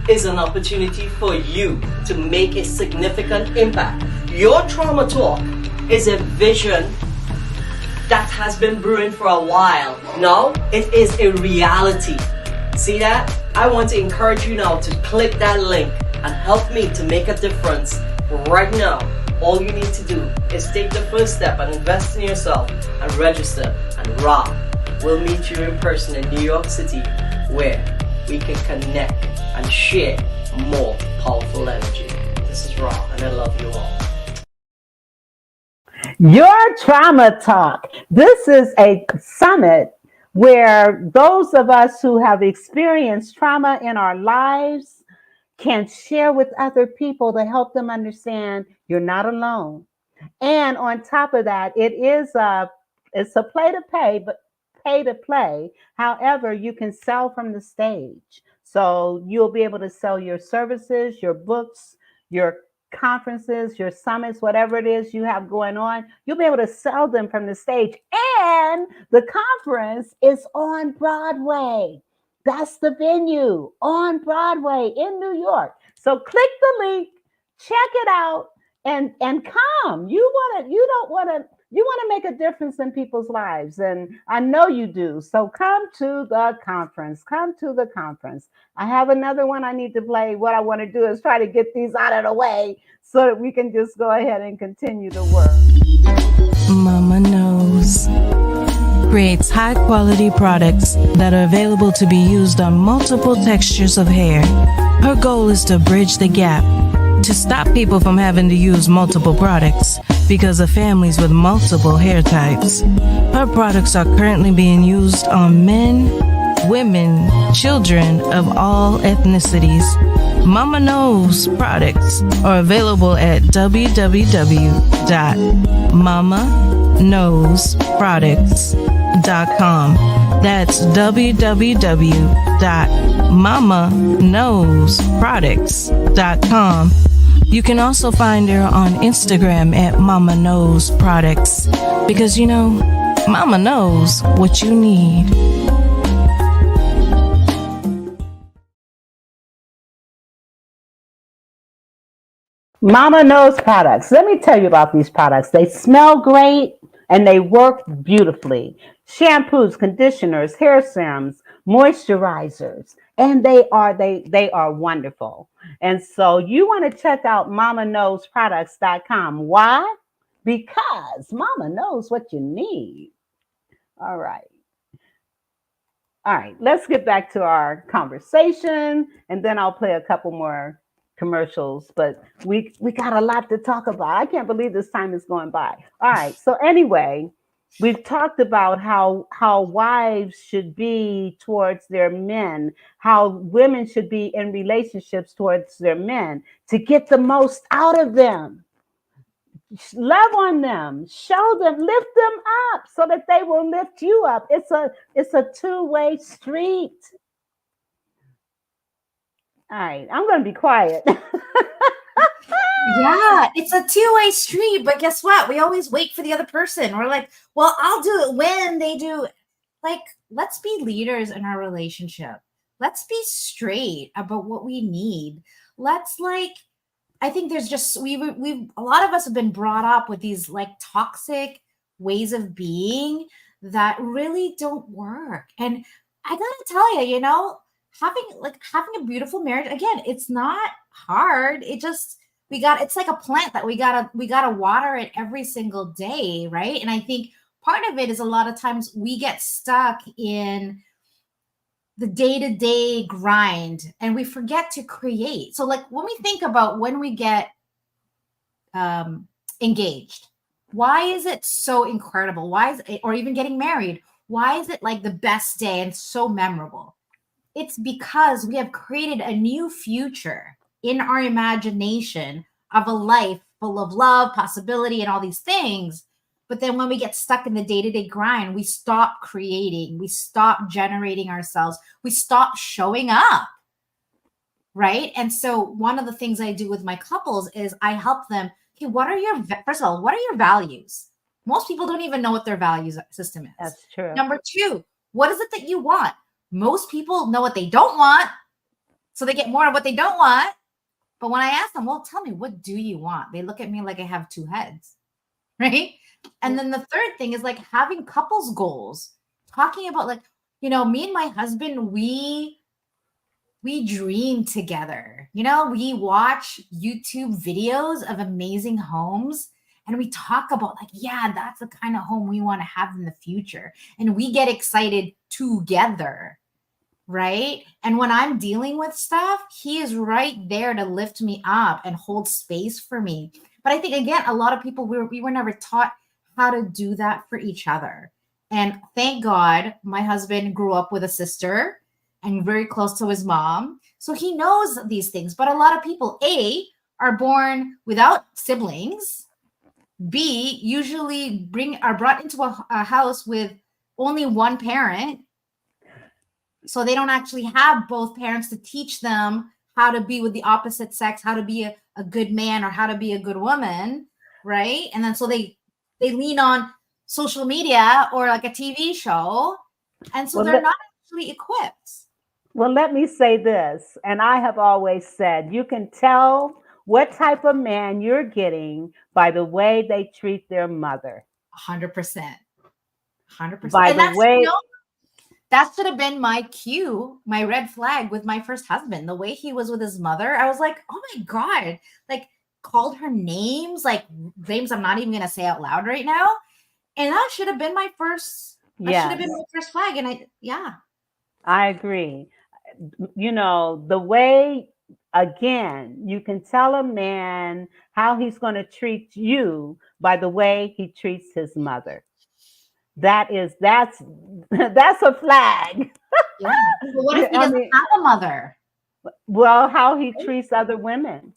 [SPEAKER 4] is an opportunity for you to make a significant impact. Your trauma talk is a vision that has been brewing for a while. Now it is a reality. See that? I want to encourage you now to click that link and help me to make a difference right now. All you need to do is take the first step and invest in yourself and register, and Ra will meet you in person in New York City, where we can connect and share more powerful energy. This is Ra, and I love you all.
[SPEAKER 2] Your trauma talk. This is a summit where those of us who have experienced trauma in our lives can share with other people to help them understand you're not alone. And on top of that, it's a play to pay, but pay to play. However, you can sell from the stage. So you'll be able to sell your services, your books, your conferences, your summits, whatever it is you have going on. You'll be able to sell them from the stage. And the conference is on Broadway. That's the venue, on Broadway in New York. So click the link, check it out, and come. You want to make a difference in people's lives, and I know you do. So come to the conference. Come to the conference. I have another one I need to play. What I want to do is try to get these out of the way so that we can just go ahead and continue to work.
[SPEAKER 5] Mama Knows creates high quality products that are available to be used on multiple textures of hair. Her goal is to bridge the gap to stop people from having to use multiple products because of families with multiple hair types. Her products are currently being used on men, women, children of all ethnicities. Mama Knows products are available at www.mamaknowsproducts.com. That's www.mamaknowsproducts.com. You can also find her on Instagram at Mama Knows Products, because you know, Mama knows what you need.
[SPEAKER 2] Mama Knows products. Let me tell you about these products. They smell great and they work beautifully. Shampoos, conditioners, hair serums, moisturizers, And they are wonderful. And so you want to check out mamaknowsproducts.com. Why? Because mama knows what you need. All right. All right, let's get back to our conversation, and then I'll play a couple more commercials. But we got a lot to talk about. I can't believe this time is going by. All right, so anyway, we've talked about how wives should be towards their men, how women should be in relationships towards their men to get the most out of them. Love on them, show them, lift them up so that they will lift you up. It's a two-way street. All right, I'm going to be quiet.
[SPEAKER 3] Yeah, it's a two-way street, but guess what? We always wait for the other person. We're like, well, I'll do it when they do. Like, let's be leaders in our relationship. Let's be straight about what we need. Let's I think there's just we've a lot of us have been brought up with these like toxic ways of being that really don't work. And I gotta tell you, having a beautiful marriage, again, it's not hard. It's like a plant that we gotta water it every single day, right? And I think part of it is a lot of times we get stuck in the day-to-day grind and we forget to create. So like when we think about when we get engaged, why is it so incredible? Why is it, or even getting married, why is it like the best day and so memorable? It's because we have created a new future in our imagination of a life full of love, possibility, and all these things. But then when we get stuck in the day-to-day grind, we stop creating, we stop generating ourselves, we stop showing up, right? And so one of the things I do with my couples is I help them, okay, first of all, what are your values? Most people don't even know what their values system is.
[SPEAKER 2] That's true.
[SPEAKER 3] Number two, what is it that you want? Most people know what they don't want, so they get more of what they don't want. But when I ask them, well, tell me, what do you want? They look at me like I have two heads, right? And then the third thing is like having couples goals, talking about like, me and my husband, we dream together. We watch YouTube videos of amazing homes and we talk about like, yeah, that's the kind of home we want to have in the future. And we get excited together, right? And when I'm dealing with stuff, he is right there to lift me up and hold space for me. But I think, again, a lot of people, we were never taught how to do that for each other. And thank God my husband grew up with a sister and very close to his mom. So he knows these things. But a lot of people, A, are born without siblings. B, usually are brought into a house with only one parent. So they don't actually have both parents to teach them how to be with the opposite sex, how to be a good man or how to be a good woman, right? And then so they lean on social media or like a TV show. And so they're not actually equipped.
[SPEAKER 2] Well, let me say this, and I have always said, you can tell what type of man you're getting by the way they treat their mother.
[SPEAKER 3] 100%. 100%.
[SPEAKER 2] By the way,
[SPEAKER 3] that should have been my cue, my red flag with my first husband. The way he was with his mother, I was like, oh my God, like called her names, like names I'm not even going to say out loud right now. And that should have been my first, that should have been my first flag. And
[SPEAKER 2] I agree. The way, again, you can tell a man how he's going to treat you by the way he treats his mother. That's a flag.
[SPEAKER 3] Yeah. Well, what if he doesn't have a mother?
[SPEAKER 2] Well, how he treats other women.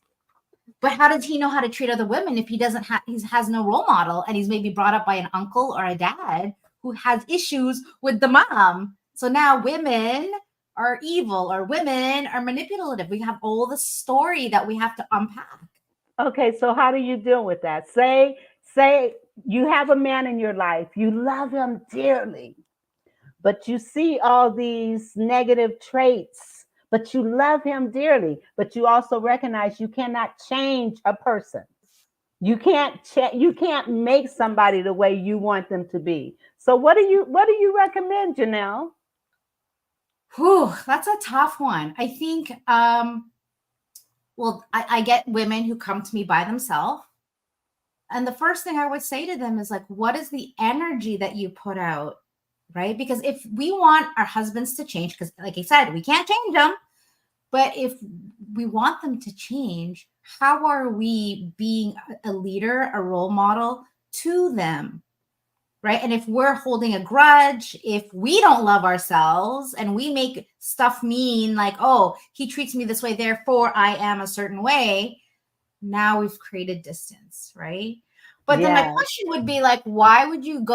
[SPEAKER 3] But how does he know how to treat other women if he doesn't he has no role model and he's maybe brought up by an uncle or a dad who has issues with the mom? So now women are evil or women are manipulative. We have all the story that we have to unpack.
[SPEAKER 2] Okay, so how do you deal with that? Say you have a man in your life, you love him dearly, but you see all these negative traits, but you love him dearly, but you also recognize you cannot change a person. You can't make somebody the way you want them to be. So what do you recommend, Jeanell?
[SPEAKER 3] Whew, that's a tough one. I think, well, I get women who come to me by themselves. And the first thing I would say to them is like, what is the energy that you put out? Right? Because if we want our husbands to change, because like I said, we can't change them, but if we want them to change, how are we being a leader, a role model to them? Right. And if we're holding a grudge, if we don't love ourselves and we make stuff mean like, oh, he treats me this way, therefore I am a certain way, now we've created distance. Right. But then my
[SPEAKER 2] Yes.
[SPEAKER 3] question would be like, why would you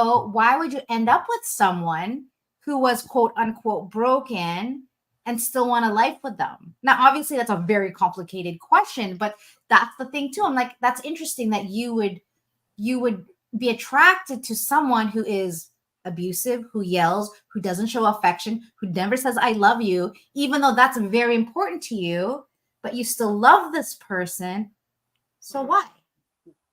[SPEAKER 3] end up with someone who was quote unquote broken and still want a life with them? Now, obviously, that's a very complicated question, but that's the thing too. I'm like, that's interesting that you would be attracted to someone who is abusive, who yells, who doesn't show affection, who never says I love you, even though that's very important to you, but you still love this person. So why?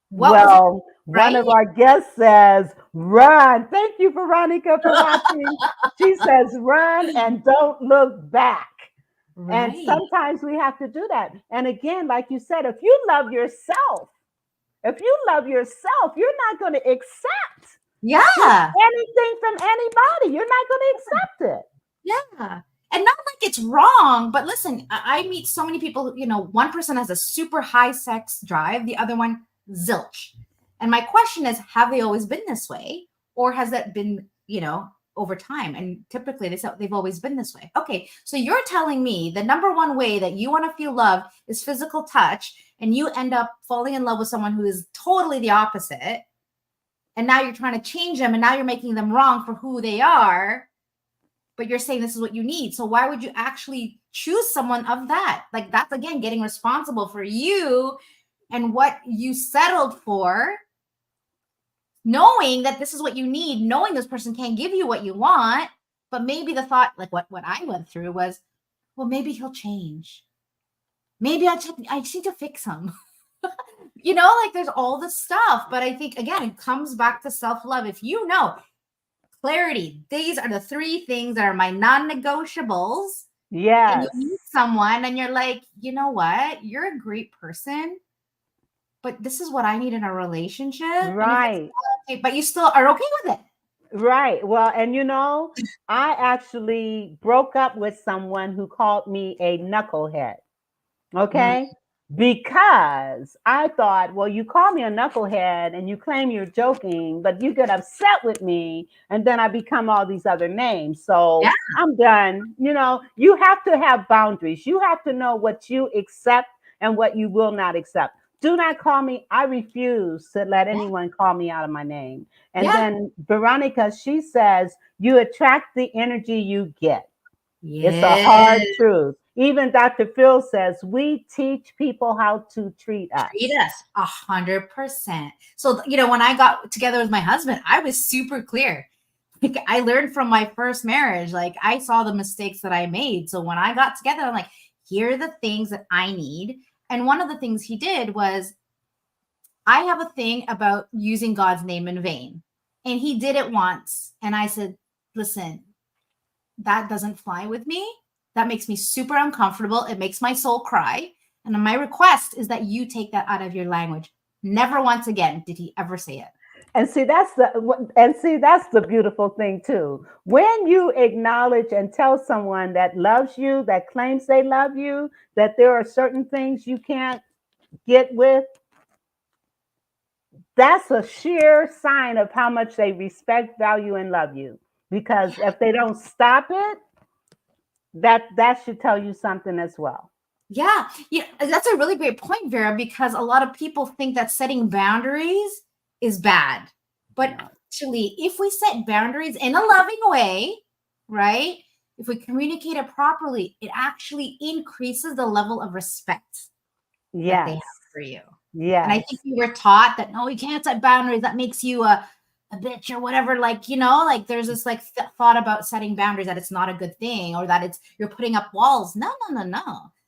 [SPEAKER 3] What was it,
[SPEAKER 2] Well, one
[SPEAKER 3] right?
[SPEAKER 2] of our guests says, run. Thank you, Veronica, for watching. She says, run and don't look back. And
[SPEAKER 3] Right.
[SPEAKER 2] sometimes we have to do that. And again, like you said, if you love yourself, you're not going to accept
[SPEAKER 3] Yeah.
[SPEAKER 2] anything from anybody. You're not going to accept it.
[SPEAKER 3] Yeah. And not like it's wrong, but listen, I meet so many people, one person has a super high sex drive, the other one, zilch. And my question is, have they always been this way? Or has that been, over time? And typically they say they've always been this way. Okay. So you're telling me the number one way that you want to feel love is physical touch, and you end up falling in love with someone who is totally the opposite. And now you're trying to change them, and now you're making them wrong for who they are. But you're saying this is what you need. So why would you actually choose someone of that? Like, that's again getting responsible for you and what you settled for, knowing that this is what you need, knowing this person can't give you what you want. But maybe the thought, like what I went through was, well, maybe he'll change. Maybe I just need to fix him. Like there's all this stuff. But I think, again, it comes back to self-love. If you know, clarity, these are the 3 things that are my non-negotiables. And
[SPEAKER 2] Yes.
[SPEAKER 3] you meet someone and you're like, you know what? You're a great person, but this is what I need in a relationship.
[SPEAKER 2] Right.
[SPEAKER 3] And if it's not okay, but you still are okay with it.
[SPEAKER 2] Right. Well, and I actually broke up with someone who called me a knucklehead. Okay. Because I thought, well, you call me a knucklehead and you claim you're joking, but you get upset with me, and then I become all these other names. So
[SPEAKER 3] Yeah.
[SPEAKER 2] I'm done. You have to have boundaries. You have to know what you accept and what you will not accept. Do not call me. I refuse to let anyone call me out of my name. And
[SPEAKER 3] Yeah.
[SPEAKER 2] then Veronica, she says, you attract the energy you get.
[SPEAKER 3] Yes.
[SPEAKER 2] It's a hard truth. Even Dr. Phil says we teach people how to treat us.
[SPEAKER 3] Treat us 100%. So, when I got together with my husband, I was super clear. Like, I learned from my first marriage. Like, I saw the mistakes that I made. So when I got together, I'm like, here are the things that I need. And one of the things he did was, I have a thing about using God's name in vain. And he did it once. And I said, listen, that doesn't fly with me. That makes me super uncomfortable. It makes my soul cry. And my request is that you take that out of your language. Never once again did he ever say it.
[SPEAKER 2] And see, that's the beautiful thing too. When you acknowledge and tell someone that loves you, that claims they love you, that there are certain things you can't get with, that's a sheer sign of how much they respect, value, and love you. Because if they don't stop it, that should tell you something as well.
[SPEAKER 3] Yeah, that's a really great point, Vera, because a lot of people think that setting boundaries is bad. But actually, if we set boundaries in a loving way, right? If we communicate it properly, it actually increases the level of respect that they have for you.
[SPEAKER 2] Yeah.
[SPEAKER 3] And I think we were taught that, no, you can't set boundaries. That makes you a bitch or whatever. Like, there's this thought about setting boundaries that it's not a good thing, or that you're putting up walls. No.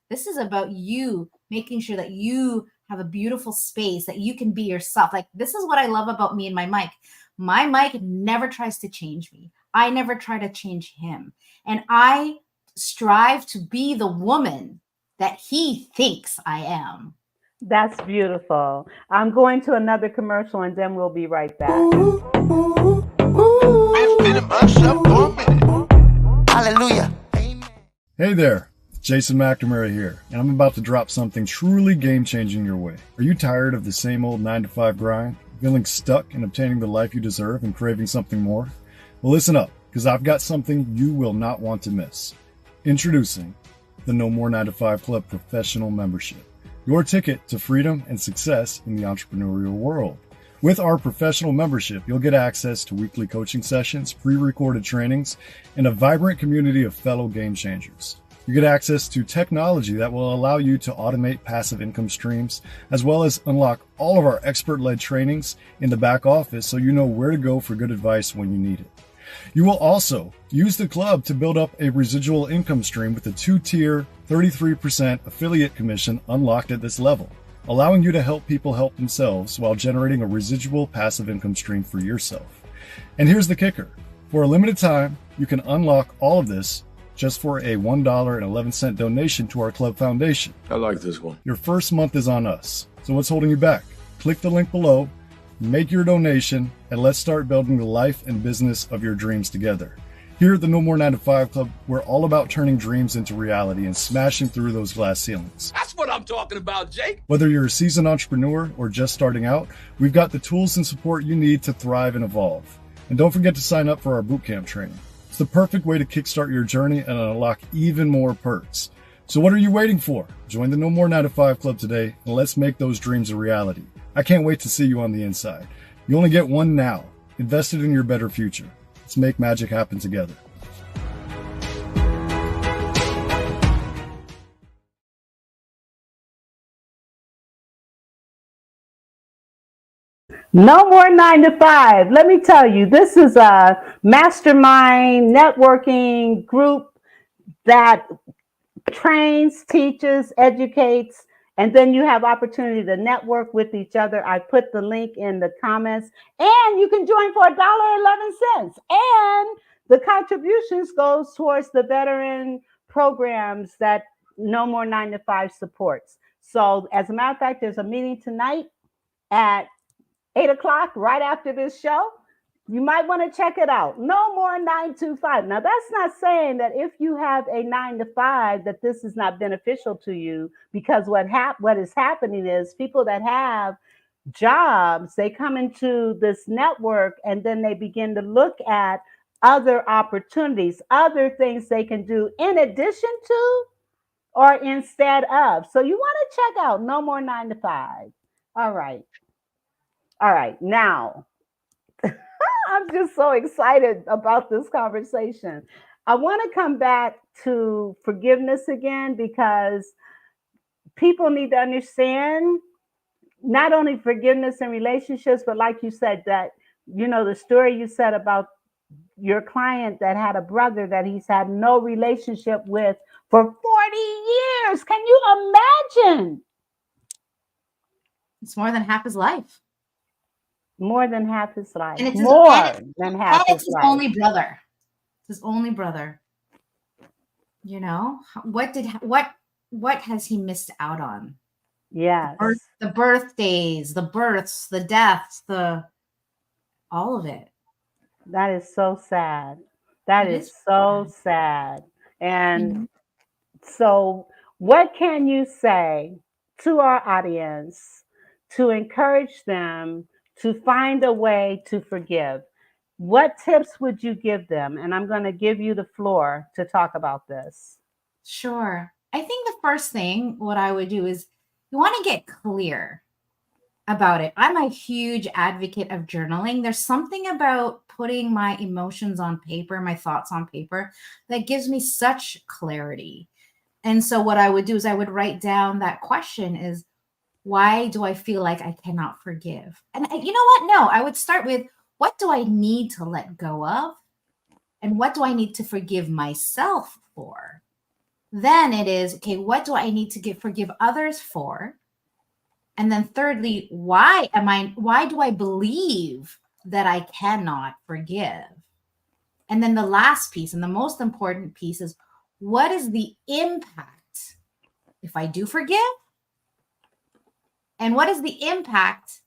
[SPEAKER 3] This is about you making sure that you have a beautiful space, that you can be yourself. Like, this is what I love about me and my mic. My mic never tries to change me. I never try to change him. And I strive to be the woman that he thinks I am.
[SPEAKER 2] That's beautiful. I'm going to another commercial and then we'll be right back.
[SPEAKER 6] Hallelujah.
[SPEAKER 7] Hey there, Jason McNamara here, and I'm about to drop something truly game-changing your way. Are you tired of the same old 9-to-5 grind, feeling stuck in obtaining the life you deserve and craving something more? Well, listen up, because I've got something you will not want to miss. Introducing the No More 9-to-5 Club Professional Membership, your ticket to freedom and success in the entrepreneurial world. With our professional membership, you'll get access to weekly coaching sessions, pre-recorded trainings, and a vibrant community of fellow game changers. You get access to technology that will allow you to automate passive income streams, as well as unlock all of our expert-led trainings in the back office so you know where to go for good advice when you need it. You will also use the club to build up a residual income stream with a 2-tier 33% affiliate commission unlocked at this level, allowing you to help people help themselves while generating a residual passive income stream for yourself. And here's the kicker. For a limited time, you can unlock all of this just for a $1.11 donation to our club foundation.
[SPEAKER 8] I like this one.
[SPEAKER 7] Your first month is on us. So what's holding you back? Click the link below, make your donation, and let's start building the life and business of your dreams together. Here at the No More 9-to-5 Club, we're all about turning dreams into reality and smashing through those glass ceilings.
[SPEAKER 8] That's what I'm talking about, Jake.
[SPEAKER 7] Whether you're a seasoned entrepreneur or just starting out, we've got the tools and support you need to thrive and evolve. And don't forget to sign up for our bootcamp training. It's the perfect way to kickstart your journey and unlock even more perks. So what are you waiting for? Join the No More 9-to-5 Club today and let's make those dreams a reality. I can't wait to see you on the inside. You only get one now. Invest it in your better future. Let's make magic happen together.
[SPEAKER 2] No more 9-to-5. Let me tell you, this is a mastermind networking group that trains, teaches, educates, and then you have opportunity to network with each other. I put the link in the comments, and you can join for $1.11. And the contributions goes towards the veteran programs that No More 9-to-5 supports. So as a matter of fact, there's a meeting tonight at 8 o'clock, right after this show. You might want to check it out. No more 9-to-5. Now, that's not saying that if you have a 9-to-5 that this is not beneficial to you, because what is happening is people that have jobs, they come into this network and then they begin to look at other opportunities, other things they can do in addition to or instead of. So you want to check out No More 9-to-5. All right. Now, I'm just so excited about this conversation. I want to come back to forgiveness again because people need to understand not only forgiveness in relationships, but like you said, that, you know, the story you said about your client that had a brother that he's had no relationship with for 40 years. Can you imagine?
[SPEAKER 3] It's more than half his life.
[SPEAKER 2] More than half his life.
[SPEAKER 3] And it's
[SPEAKER 2] More than half his life.
[SPEAKER 3] Only brother. It's his only brother. You know, what has he missed out on?
[SPEAKER 2] Yes.
[SPEAKER 3] The birthdays, the births, the deaths, all of it.
[SPEAKER 2] That is so sad. That is so sad. And so what can you say to our audience to encourage them to find a way to forgive? What tips would you give them? And I'm going to give you the floor to talk about this.
[SPEAKER 3] Sure. I think the first thing, what I would do is you want to get clear about it. I'm a huge advocate of journaling. There's something about putting my emotions on paper, my thoughts on paper, that gives me such clarity. And so what I would do is I would write down that question is, why do I feel like I cannot forgive? And you know what? No, I would start with, what do I need to let go of? And what do I need to forgive myself for? Then it is, okay, what do I need to forgive others for? And then thirdly, why do I believe that I cannot forgive? And then the last piece and the most important piece is, what is the impact if I do forgive? And what is the impact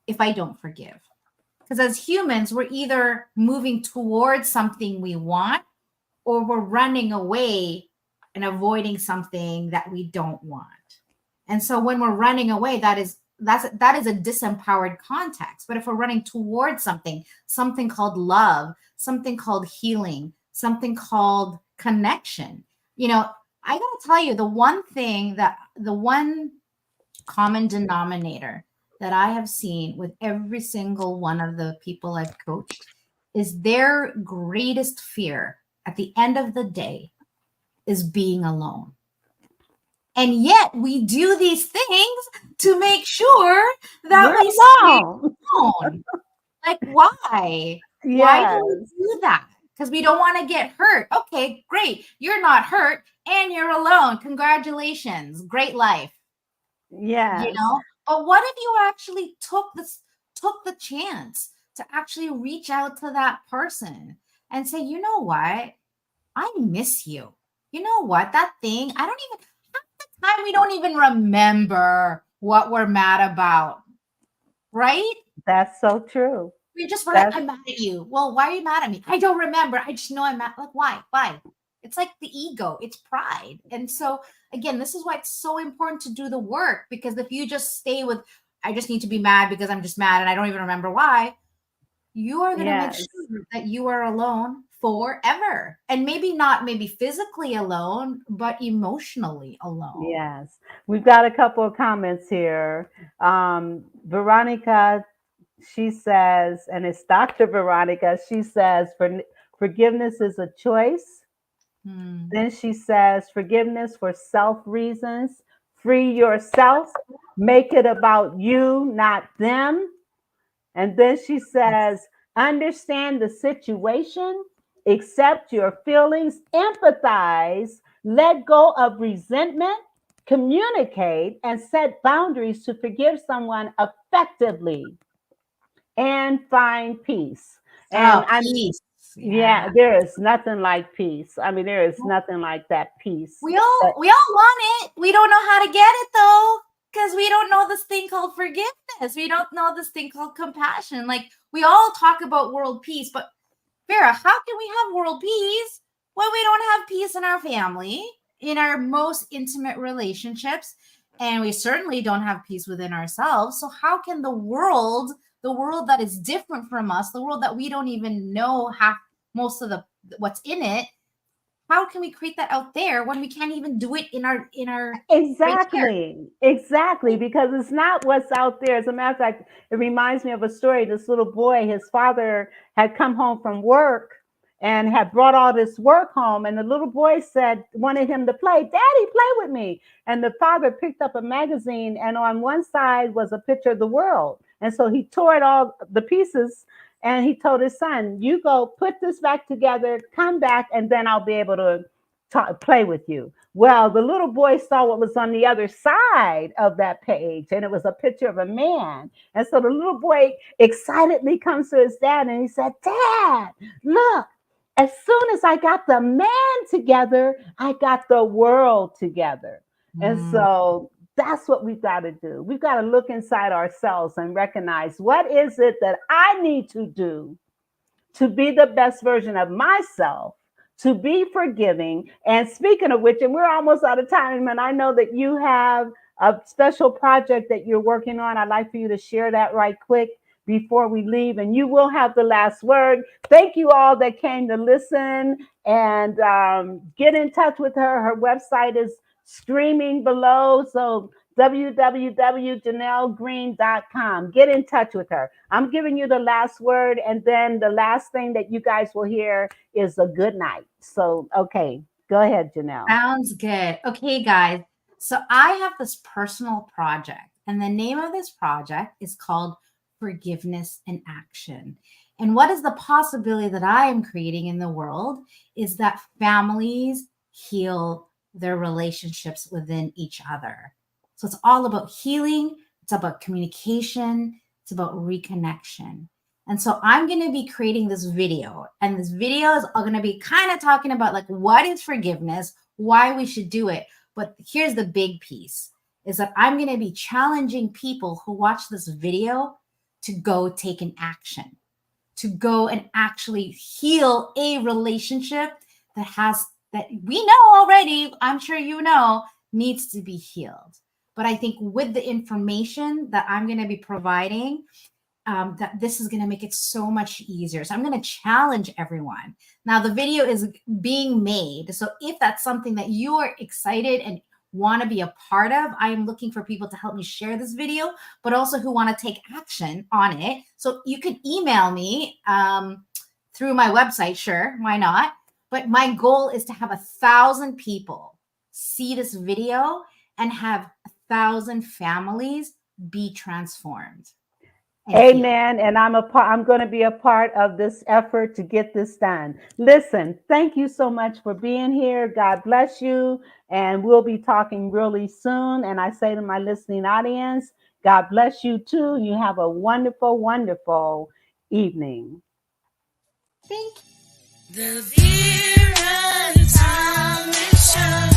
[SPEAKER 3] if I don't forgive? Because as humans, we're either moving towards something we want, or we're running away and avoiding something that we don't want. And so when we're running away, that is a disempowered context. But if we're running towards something called love, something called healing, something called connection, I gotta tell you, the one common denominator that I have seen with every single one of the people I've coached is their greatest fear at the end of the day is being alone. And yet we do these things to make sure that we stay alone. Like, why?
[SPEAKER 2] Yes.
[SPEAKER 3] Why do we do that? Because we don't want to get hurt. Okay, great. You're not hurt and you're alone. Congratulations. Great life.
[SPEAKER 2] Yes.
[SPEAKER 3] But what if you actually took the chance to actually reach out to that person and say, you know what? I miss you. You know what? That thing, half the time we don't even remember what we're mad about. Right?
[SPEAKER 2] That's so true.
[SPEAKER 3] We just were like, I'm mad at you. Well, why are you mad at me? I don't remember. I just know I'm mad. Like, why? Why? It's like the ego. It's pride. And so, again, this is why it's so important to do the work. Because if you just stay with, I just need to be mad because I'm just mad and I don't even remember why, you are going to make sure that you are alone forever. And maybe physically alone, but emotionally alone.
[SPEAKER 2] Yes. We've got a couple of comments here. Veronica, she says, and it's Dr. Veronica, she says, forgiveness is a choice. Then she says, forgiveness for self reasons. Free yourself. Make it about you, not them. And then she says, understand the situation, accept your feelings, empathize, let go of resentment, communicate, and set boundaries to forgive someone effectively, and find peace. And
[SPEAKER 3] peace.
[SPEAKER 2] Yeah, there is nothing like peace. I mean, there is nothing like that peace.
[SPEAKER 3] We all want it. We don't know how to get it though, because we don't know this thing called forgiveness. We don't know this thing called compassion. Like, we all talk about world peace, but Vera, how can we have world peace when we don't have peace in our family, in our most intimate relationships, and we certainly don't have peace within ourselves? So how can the world that is different from us, the world that we don't even know most of what's in it, how can we create that out there when we can't even do it in our
[SPEAKER 2] Exactly, because it's not what's out there. As a matter of fact, it reminds me of a story. This little boy, his father had come home from work and had brought all this work home, and the little boy wanted him to play. Daddy, play with me. And the father picked up a magazine, and on one side was a picture of the world. And so he tore it all the pieces, and he told his son, you go put this back together, come back, and then I'll be able to play with you. Well, the little boy saw what was on the other side of that page, and it was a picture of a man. And so the little boy excitedly comes to his dad, and he said, Dad, look, as soon as I got the man together, I got the world together. And so that's what we've got to do. We've got to look inside ourselves and recognize, what is it that I need to do to be the best version of myself, to be forgiving. And speaking of which, and we're almost out of time, and I know that you have a special project that you're working on. I'd like for you to share that right quick before we leave, and you will have the last word. Thank you all that came to listen, and get in touch with her. Her website is streaming below, so www.jeanellgreene.com. Get in touch with her. I'm giving you the last word, and then the last thing that you guys will hear is a good night. So, okay, go ahead, Jeanell.
[SPEAKER 3] Sounds good. Okay, guys. So I have this personal project, and the name of this project is called Forgiveness in Action. And what is the possibility that I am creating in the world is that families heal their relationships within each other. So it's all about healing. It's about communication. It's about reconnection. And so I'm going to be creating this video, and this video is going to be kind of talking about like what is forgiveness, why we should do it. But here's the big piece is that I'm going to be challenging people who watch this video to go take an action, to go and actually heal a relationship that we know already, I'm sure you know, needs to be healed. But I think with the information that I'm going to be providing, that this is going to make it so much easier. So I'm going to challenge everyone. Now the video is being made. So if that's something that you are excited and want to be a part of, I am looking for people to help me share this video, but also who want to take action on it. So you can email me through my website. Sure, why not? But my goal is to have 1,000 people see this video and have 1,000 families be transformed.
[SPEAKER 2] Amen. And I'm going to be a part of this effort to get this done. Listen, thank you so much for being here. God bless you. And we'll be talking really soon. And I say to my listening audience, God bless you too. You have a wonderful, wonderful evening.
[SPEAKER 3] Thank you.
[SPEAKER 1] The Vera Thomas Show.